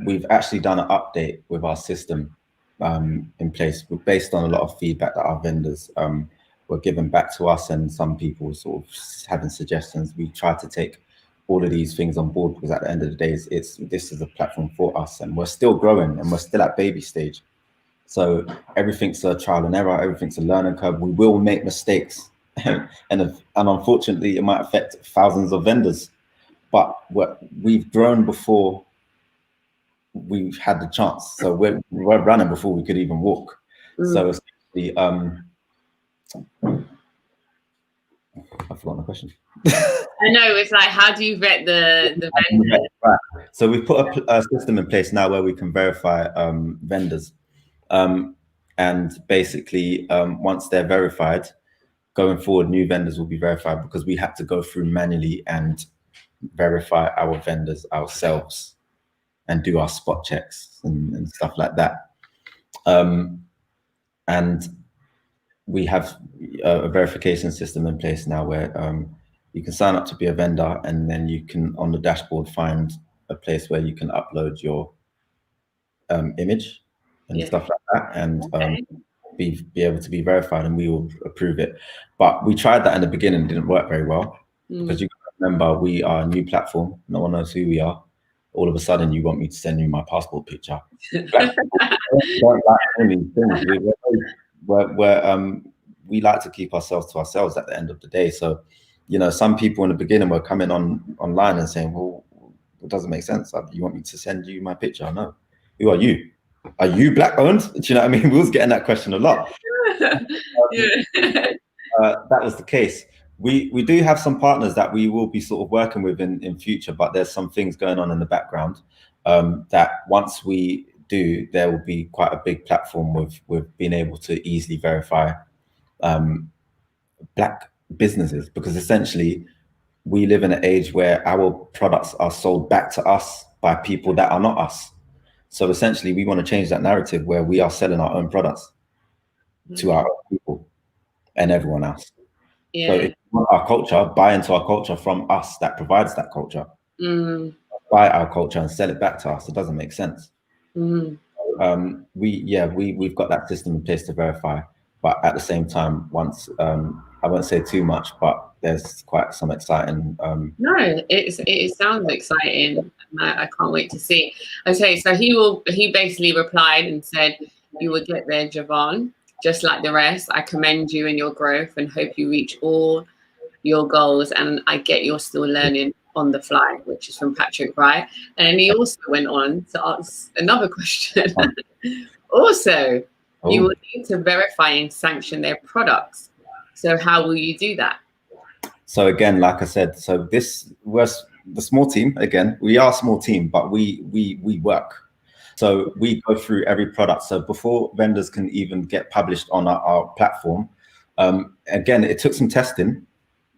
We've actually done an update with our system in place based on a lot of feedback that our vendors were giving back to us, and some people sort of having suggestions. We try to take all of these things on board, because at the end of the day, this is a platform for us, and we're still growing, and we're still at baby stage. So everything's a trial and error, everything's a learning curve. We will make mistakes, and unfortunately, it might affect thousands of vendors. But we've grown before we've had the chance, so we're running before we could even walk. So essentially, I've forgotten the question. I know, it's like, how do you vet the vendors? Right. So we've put a system in place now where we can verify vendors, and basically, once they're verified, going forward, new vendors will be verified, because we had to go through manually and verify our vendors ourselves and do our spot checks and stuff like that. And we have a verification system in place now where you can sign up to be a vendor, and then you can, on the dashboard, find a place where you can upload your image and stuff like that, and be able to be verified, and we will approve it. But we tried that in the beginning, it didn't work very well, because you remember, we are a new platform, no one knows who we are. All of a sudden, you want me to send you my passport picture. Don't like any things. We like to keep ourselves to ourselves at the end of the day. So, some people in the beginning were coming online and saying, well, it doesn't make sense. You want me to send you my picture? No. Who are you? Are you Black owned? Do you know what I mean? We was getting that question a lot. That was the case. We do have some partners that we will be sort of working with in future, but there's some things going on in the background that once we do, there will be quite a big platform with being able to easily verify Black businesses, because essentially we live in an age where our products are sold back to us by people that are not us. So essentially, we want to change that narrative where we are selling our own products to our own people and everyone else. So if you want our culture, buy into our culture from us that provides that culture. Buy our culture and sell it back to us. It doesn't make sense. We've got that system in place to verify, but at the same time, once I won't say too much, but there's quite some exciting. No, it sounds exciting. I can't wait to see. Okay, so he basically replied and said, "You will get there, Javon. Just like the rest, I commend you in your growth and hope you reach all your goals. And I get you're still learning on the fly, which is from Patrick, right? And then he also went on to ask another question. Also, you will need to verify and sanction their products. So how will you do that? So again, like I said, so this was the small team. Again, we are a small team, but we work. So we go through every product. So before vendors can even get published on our platform, again, it took some testing.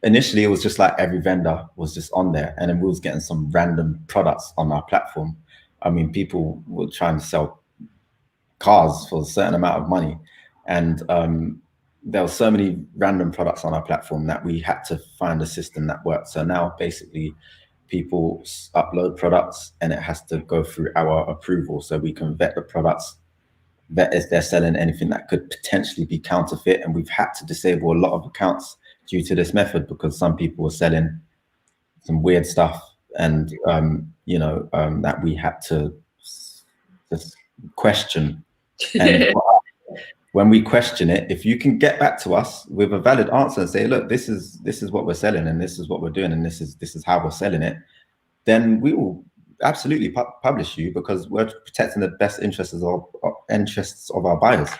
Initially, it was just like every vendor was just on there, and then we was getting some random products on our platform. I mean, people were trying to sell cars for a certain amount of money, and there were so many random products on our platform that we had to find a system that worked. So now basically people upload products and it has to go through our approval, so we can vet the products, vet if they're selling anything that could potentially be counterfeit. And we've had to disable a lot of accounts due to this method, because some people were selling some weird stuff, and that we had to just question. And when we question it, if you can get back to us with a valid answer and say, look, this is what we're selling, and this is what we're doing, and this is how we're selling it, then we will absolutely publish you, because we're protecting the best interests of our buyers.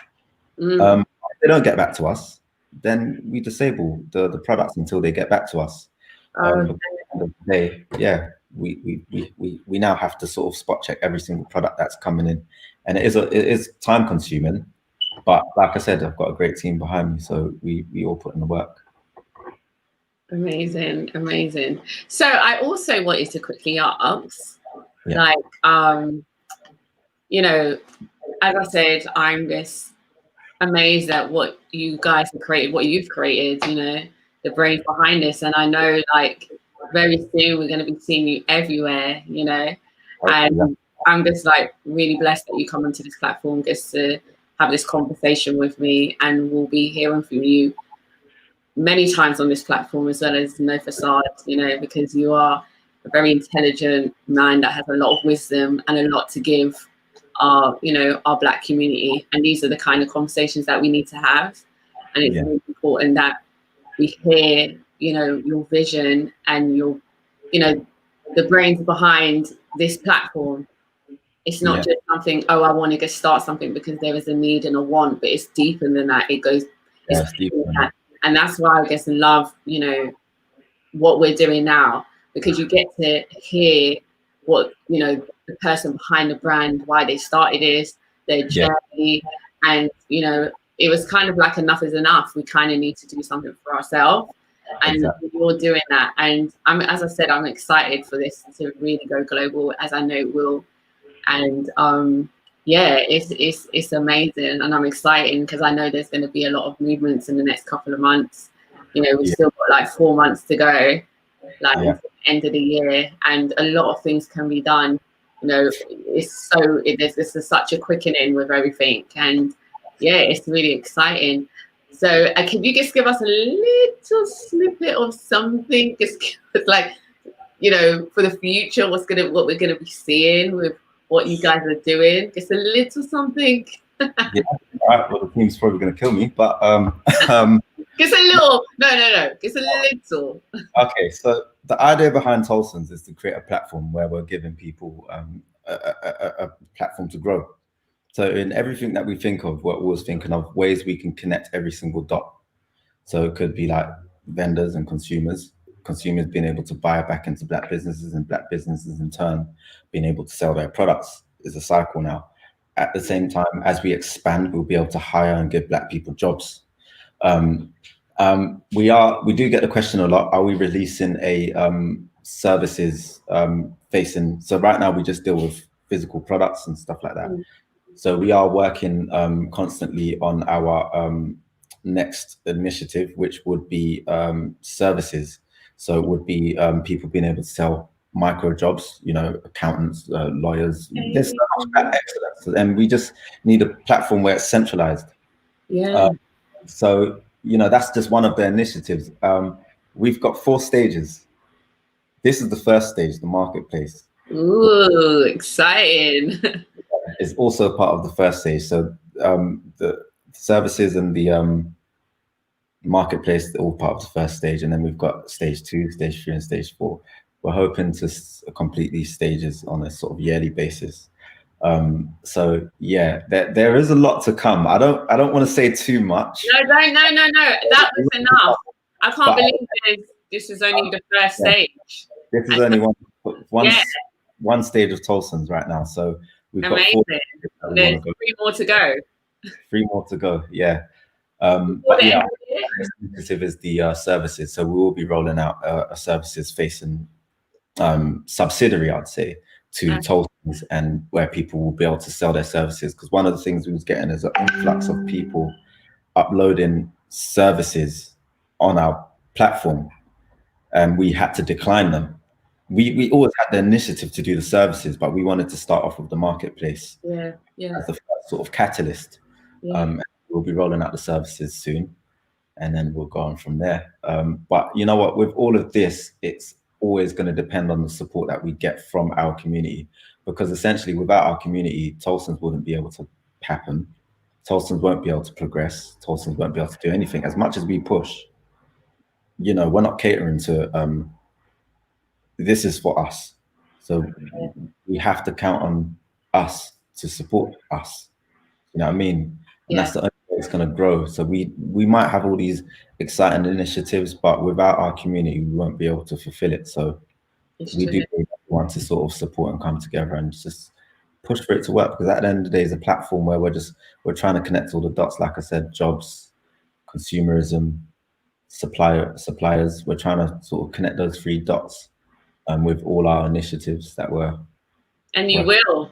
If they don't get back to us, then we disable the products until they get back to us. At the end of the day, yeah, we now have to sort of spot check every single product that's coming in, and it is time consuming. But like I said, I've got a great team behind me, so we all put in the work. Amazing. So I also wanted to quickly ask, as I said, I'm just amazed at what you guys have created, what you've created, the brains behind this. And I know very soon we're going to be seeing you everywhere, and I'm just really blessed that you come onto this platform just to have this conversation with me, and we'll be hearing from you many times on this platform, as well as No Facade, because you are a very intelligent man that has a lot of wisdom and a lot to give our Black community. And these are the kind of conversations that we need to have. And it's really important that we hear, your vision and your, the brains behind this platform. It's not just something, I want to start something because there is a need and a want, but it's deeper than that. It's deeper than that. And that's why I guess love, what we're doing now, because you get to hear what, the person behind the brand, why they started this, their journey. And, it was kind of like enough is enough. We kind of need to do something for ourselves. And you're doing that. And as I said, I'm excited for this to really go global, as I know it will. And it's amazing, and I'm excited because I know there's going to be a lot of movements in the next couple of months. We've still got 4 months to go, until the end of the year, and a lot of things can be done. There's such a quickening with everything, and it's really exciting. So can you just give us a little snippet of something, just for the future, what we're gonna be seeing with what you guys are doing? Just a little something. All right. Well, the team's probably going to kill me, but just a little. No. Just a little. Okay. So the idea behind Tolson's is to create a platform where we're giving people a platform to grow. So in everything that we think of, we're always thinking of ways we can connect every single dot. So it could be vendors and consumers being able to buy back into Black businesses, and Black businesses in turn being able to sell their products. Is a cycle now. At the same time, as we expand, we'll be able to hire and give Black people jobs. We do get the question a lot: are we releasing a services facing? So right now we just deal with physical products and stuff like that. So we are working constantly on our next initiative, which would be services. So it would be people being able to sell micro jobs, accountants, lawyers. There's so much Black excellence, and we just need a platform where it's centralized. So that's just one of the initiatives. We've got 4 stages. This is the first stage, the marketplace. Ooh, exciting! Is also part of the first stage. So the services and the marketplace, all part of the first stage, and then we've got stage 2, stage 3, and stage 4. We're hoping to complete these stages on a sort of yearly basis. So yeah, there is a lot to come. I don't want to say too much. No. That was enough. I can't believe this is only the first stage. This is only one stage of Tolson's right now. So we've got 4. There's 3 more to go. 3 more to go. Yeah. But yeah, initiative is the services. So we will be rolling out a services facing subsidiary, I'd say, to Tolson's, and where people will be able to sell their services. Because one of the things we was getting is an influx of people uploading services on our platform, and we had to decline them. We always had the initiative to do the services, but we wanted to start off with the marketplace as the first sort of catalyst. We'll be rolling out the services soon, and then we'll go on from there. But you know what, with all of this, it's always going to depend on the support that we get from our community, because essentially without our community, Tolson's wouldn't be able to happen. Tolson's won't be able to progress. Tolson's won't be able to do anything. As much as we push, you know, we're not catering to, this is for us. So we have to count on us to support us. You know what I mean? And that's the only way it's going to grow. So we might have all these exciting initiatives, but without our community, we won't be able to fulfill it. So we do want to sort of support and come together and just push for it to work, because at the end of the day, it's a platform where we're trying to connect all the dots. Like I said, jobs, consumerism, suppliers. We're trying to sort of connect those 3 dots with all our initiatives that we're. And you will.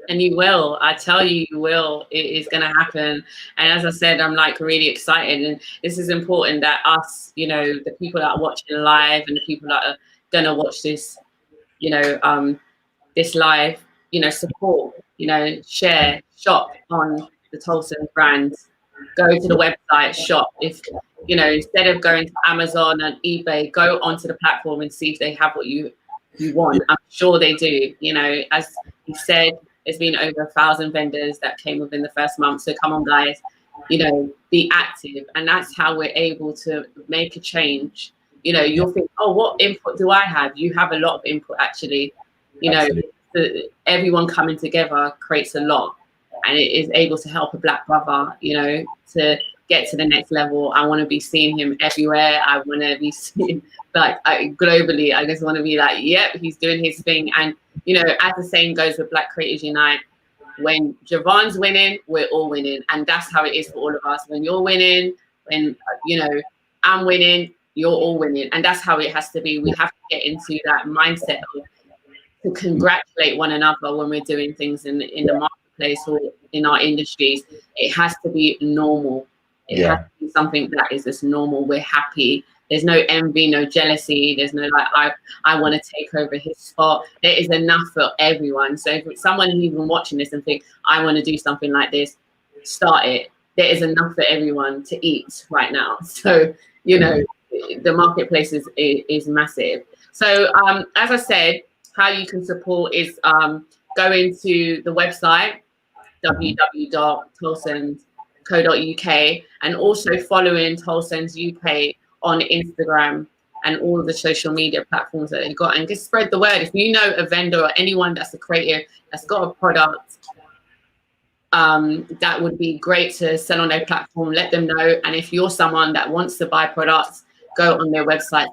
And you will. I tell you, you will. It is going to happen. And as I said, I'm like really excited. And this is important that us, you know, the people that are watching live and the people that are going to watch this, you know, this live, you know, support, you know, share, shop on the Tolson brand, go to the website, shop. If, you know, instead of going to Amazon and eBay, go onto the platform and see if they have what you want. I'm sure they do. You know, as you said, there's been over 1,000 vendors that came within the first month. So come on, guys, you know, be active. And that's how we're able to make a change. You know, you'll think, oh, what input do I have? You have a lot of input, actually. You know, everyone coming together creates a lot. And it is able to help a Black brother, you know, to get to the next level. I want to be seeing him everywhere. I want to be seen like globally. I just want to be like, yep, he's doing his thing. And, you know, as the saying goes with Black Creators Unite, when Javon's winning, we're all winning. And that's how it is for all of us. When you're winning, when, you know, I'm winning, you're all winning. And that's how it has to be. We have to get into that mindset of to congratulate one another when we're doing things in the marketplace or in our industries. It has to be normal. It has to be something that is just normal. We're happy. There's no envy, no jealousy. There's no like, I want to take over his spot. There is enough for everyone. So if someone even watching this and think, I want to do something like this, start it. There is enough for everyone to eat right now. So, you know, the marketplace is massive. So as I said, how you can support is going to the website, www.tolsons.co.uk, and also following Tolsons UK on Instagram and all of the social media platforms that they've got, and just spread the word. If you know a vendor or anyone that's a creative that's got a product that would be great to sell on their platform, let them know. And if you're someone that wants to buy products, go on their website,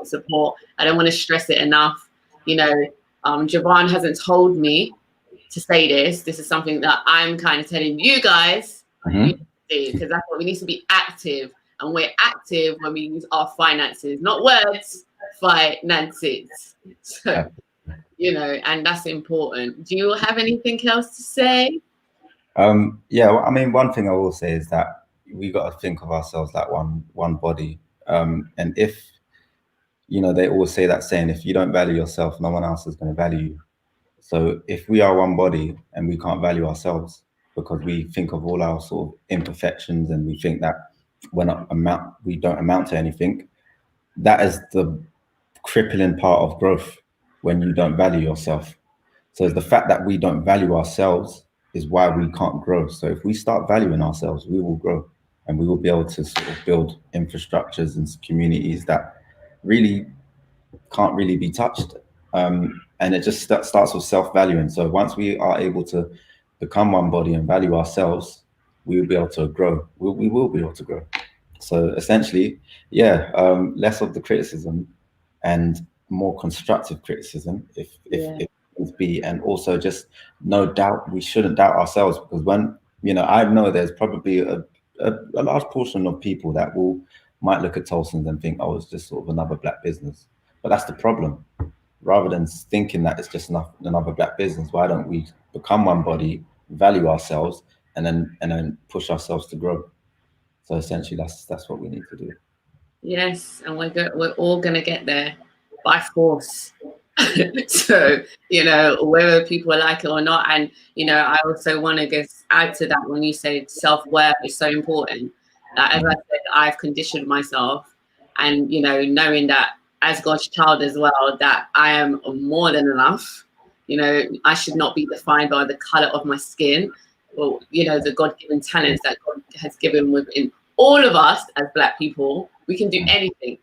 support. I don't want to stress it enough. You know, Javon hasn't told me to say this. This is something that I'm kind of telling you guys, because that's what we need to be active. And we're active when we use our finances, not words, finances. So, you know, and that's important. Do you have anything else to say? Yeah, well, I mean, one thing I will say is that we got to think of ourselves like one body. And if, you know, they always say that saying, if you don't value yourself, no one else is going to value you. So if we are one body and we can't value ourselves because we think of all our sort of imperfections and we think that we don't amount to anything, that is the crippling part of growth, when you don't value yourself. So the fact that we don't value ourselves is why we can't grow. So if we start valuing ourselves, we will grow. and we will be able to sort of build infrastructures and communities that really can't really be touched. And it just starts with self-valuing. So once we are able to become one body and value ourselves, we will be able to grow. We will be able to grow. So essentially, yeah, less of the criticism and more constructive criticism, if things be, and also just no doubt, we shouldn't doubt ourselves, because when, you know, I know there's probably a large portion of people that might look at Tolson's and think, oh, it's just sort of another black business. But that's the problem. Rather than thinking that it's just another black business, why don't we become one body, value ourselves, and then push ourselves to grow? So essentially, that's what we need to do. Yes, and we're all gonna get there by force. So, you know, whether people like it or not. And, you know, I also want to just add to that when you say self-worth is so important. As I said, I've conditioned myself, and, you know, knowing that as God's child as well, that I am more than enough. You know, I should not be defined by the color of my skin, or, you know, the God-given talents that God has given within all of us as black people. We can do anything.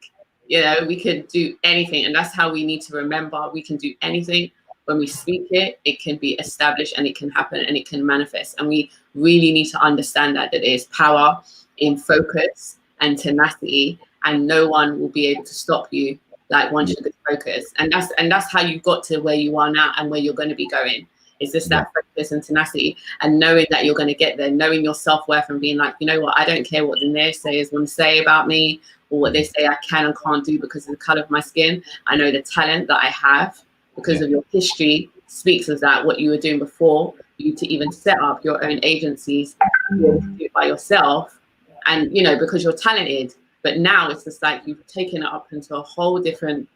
You know, we can do anything, and that's how we need to remember. We can do anything. When we speak it, it can be established, and it can happen, and it can manifest. And we really need to understand that there's power in focus and tenacity, and no one will be able to stop you, like, once you get focused. And that's how you got to where you are now and where you're going to be going. It's just that focus and tenacity, and knowing that you're going to get there, knowing your self-worth, and being like, you know what, I don't care what the naysayers want to say about me, or what they say I can and can't do because of the color of my skin. I know the talent that I have because of your history speaks of that, what you were doing before you to even set up your own agencies, do it by yourself, and, you know, because you're talented. But now it's just like you've taken it up into a whole different,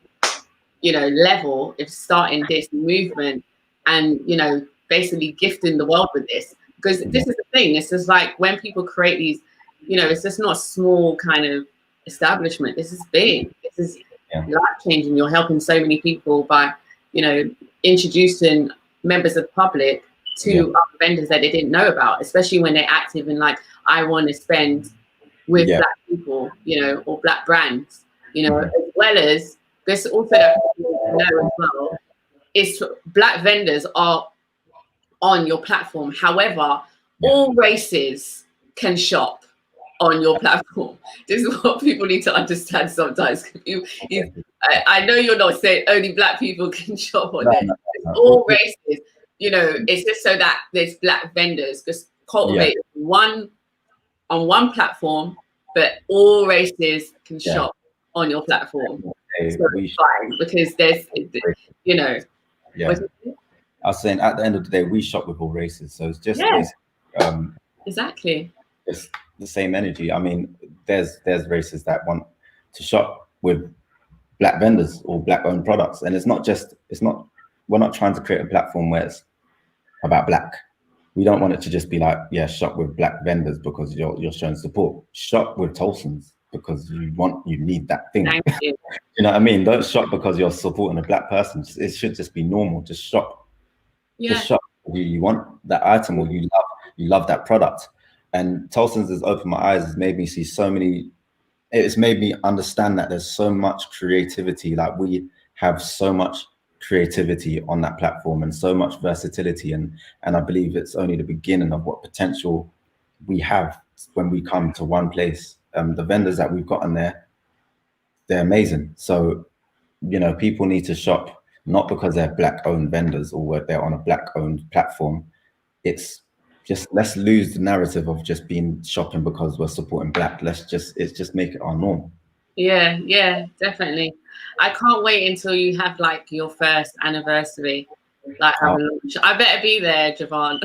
you know, level of starting this movement, and, you know, basically gifting the world with this. Because this is the thing, it's just like when people create these, you know, it's just not a small kind of establishment. This is big. This is life-changing. You're helping so many people by, you know, introducing members of the public to other vendors that they didn't know about, especially when they're active in, like, I want to spend with black people, you know, or black brands, you know, as well as this also that people know as well is black vendors are on your platform. However, all races can shop on your platform. This is what people need to understand sometimes. I know you're not saying only black people can shop on there. All races, you know, it's just so that there's black vendors just cultivate on one platform, but all races can shop on your platform. So it's fine, because there's, you know. I was saying, at the end of the day, we shop with all races, so it's just exactly. It's the same energy. I mean, there's races that want to shop with black vendors or black owned products, and we're not trying to create a platform where it's about black. We don't want it to just be like, shop with black vendors because you're showing support. Shop with Tolson's because you need that thing. You know what I mean? Don't shop because you're supporting a black person. It should just be normal. Just shop. Just shop. You want that item, or you love that product. And Tolson's has opened my eyes. It's made me see so many. It's made me understand that there's so much creativity. Like, we have so much creativity on that platform and so much versatility. And I believe it's only the beginning of what potential we have when we come to one place. The vendors that we've got on there, they're amazing. So, you know, people need to shop not because they're black owned vendors or they're on a black owned platform. It's just, let's lose the narrative of just being shopping because we're supporting black. Let's just make it our norm. Yeah, definitely. I can't wait until you have, like, your first anniversary. Like, I better be there, Javon.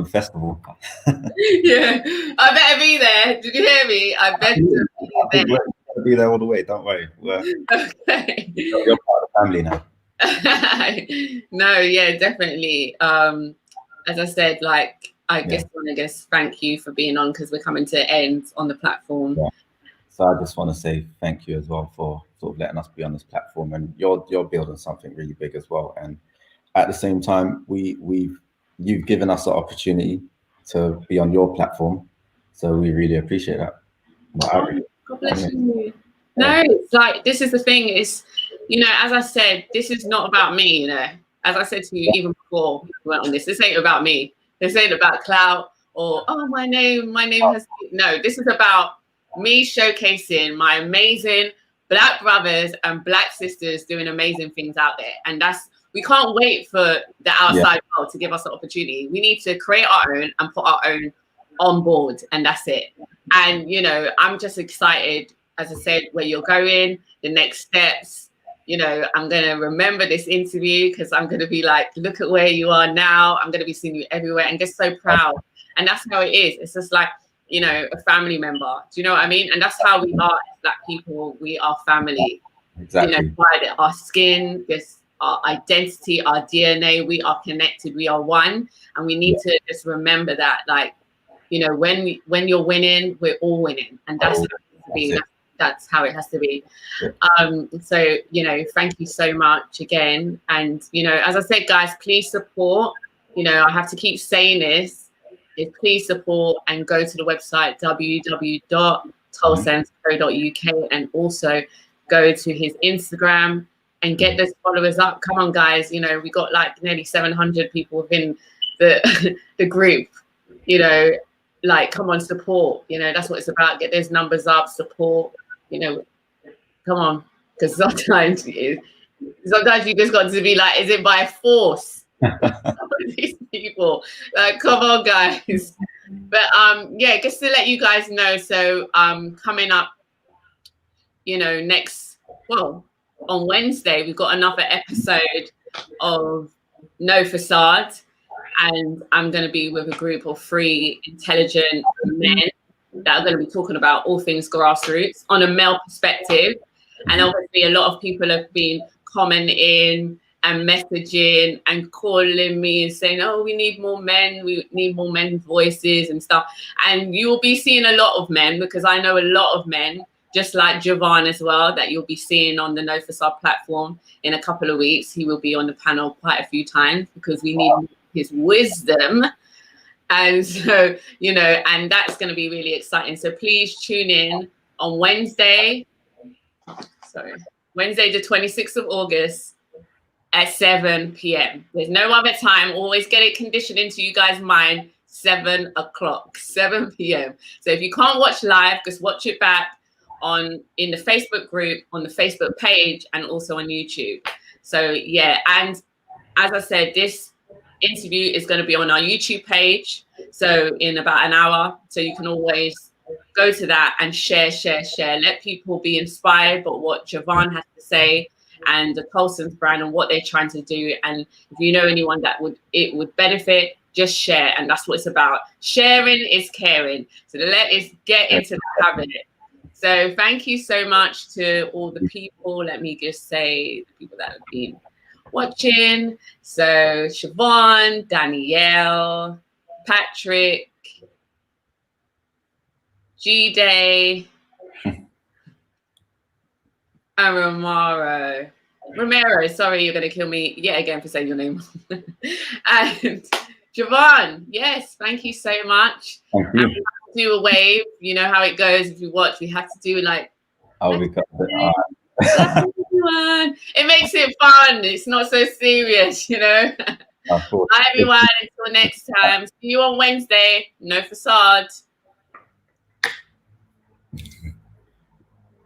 Festival. Yeah, I better be there. Did you hear me? I better be there all the way. Don't worry. Okay. You're part of the family now. No, yeah, definitely. As I said, like, I want to thank you for being on, because we're coming to end on the platform. Yeah. So I just want to say thank you as well for sort of letting us be on this platform, and you're building something really big as well. And at the same time, you've given us the opportunity to be on your platform. So we really appreciate that. God bless you. No, it's like, this is the thing is, you know, as I said, this is not about me, you know. As I said to you even before we went on this ain't about me. This ain't about clout or, oh, my name has, no, this is about me showcasing my amazing Black brothers and Black sisters doing amazing things out there. And we can't wait for the outside world to give us the opportunity. We need to create our own and put our own on board, and that's it. And, you know, I'm just excited, as I said, where you're going, the next steps. You know, I'm going to remember this interview because I'm going to be like, look at where you are now. I'm going to be seeing you everywhere and just so proud. And that's how it is. It's just like, you know, a family member. Do you know what I mean? And that's how we are as Black people. We are family. Exactly. You know, by our skin, this, our identity, our DNA, we are connected. We are one. And we need to just remember that, like, you know, when you're winning, we're all winning. And that's how it has to be. That's how it has to be. So, you know, thank you so much again. And, you know, as I said, guys, please support. You know, I have to keep saying this. Please support and go to the website www.tulsense.co.uk and also go to his Instagram and get those followers up. Come on, guys. You know, we got like nearly 700 people within the the group. You know, like, come on, support. You know, that's what it's about. Get those numbers up, support. You know, come on, because sometimes you just got to be like, is it by force? These people, like, come on, guys. But yeah, just to let you guys know. So coming up, you know, on Wednesday we've got another episode of No Facade, and I'm going to be with a group of 3 intelligent men that are going to be talking about all things grassroots on a male perspective. And obviously a lot of people have been commenting and messaging and calling me and saying, oh, we need more men, we need more men's voices and stuff. And you will be seeing a lot of men, because I know a lot of men, just like Javon as well, that you'll be seeing on the No Facade platform in a couple of weeks. He will be on the panel quite a few times because we need his wisdom. And so, you know, and that's going to be really exciting. So please tune in on Wednesday the 26th of August at 7 p.m. There's no other time. Always get it conditioned into you guys' mind. 7 o'clock, 7 p.m. So if you can't watch live, just watch it back in the Facebook group, on the Facebook page, and also on YouTube. So yeah, and as I said, this interview is going to be on our YouTube page, so in about an hour. So you can always go to that and share. Let people be inspired by what Javon has to say and the Colson's brand and what they're trying to do. And if you know anyone that would benefit, just share. And that's what it's about. Sharing is caring. So let us get into the habit. So thank you so much to all the people. Let me just say the people that have been watching. So Siobhan, Danielle, Patrick, G-Day, and Romero, sorry, you're going to kill me yet again for saying your name. And Javon, yes, thank you so much. Thank you. Do a wave, you know how it goes. If you watch, we have to do like, we got it makes it fun. It's not so serious, you know. Bye everyone, until next time. See you on Wednesday. No Facade.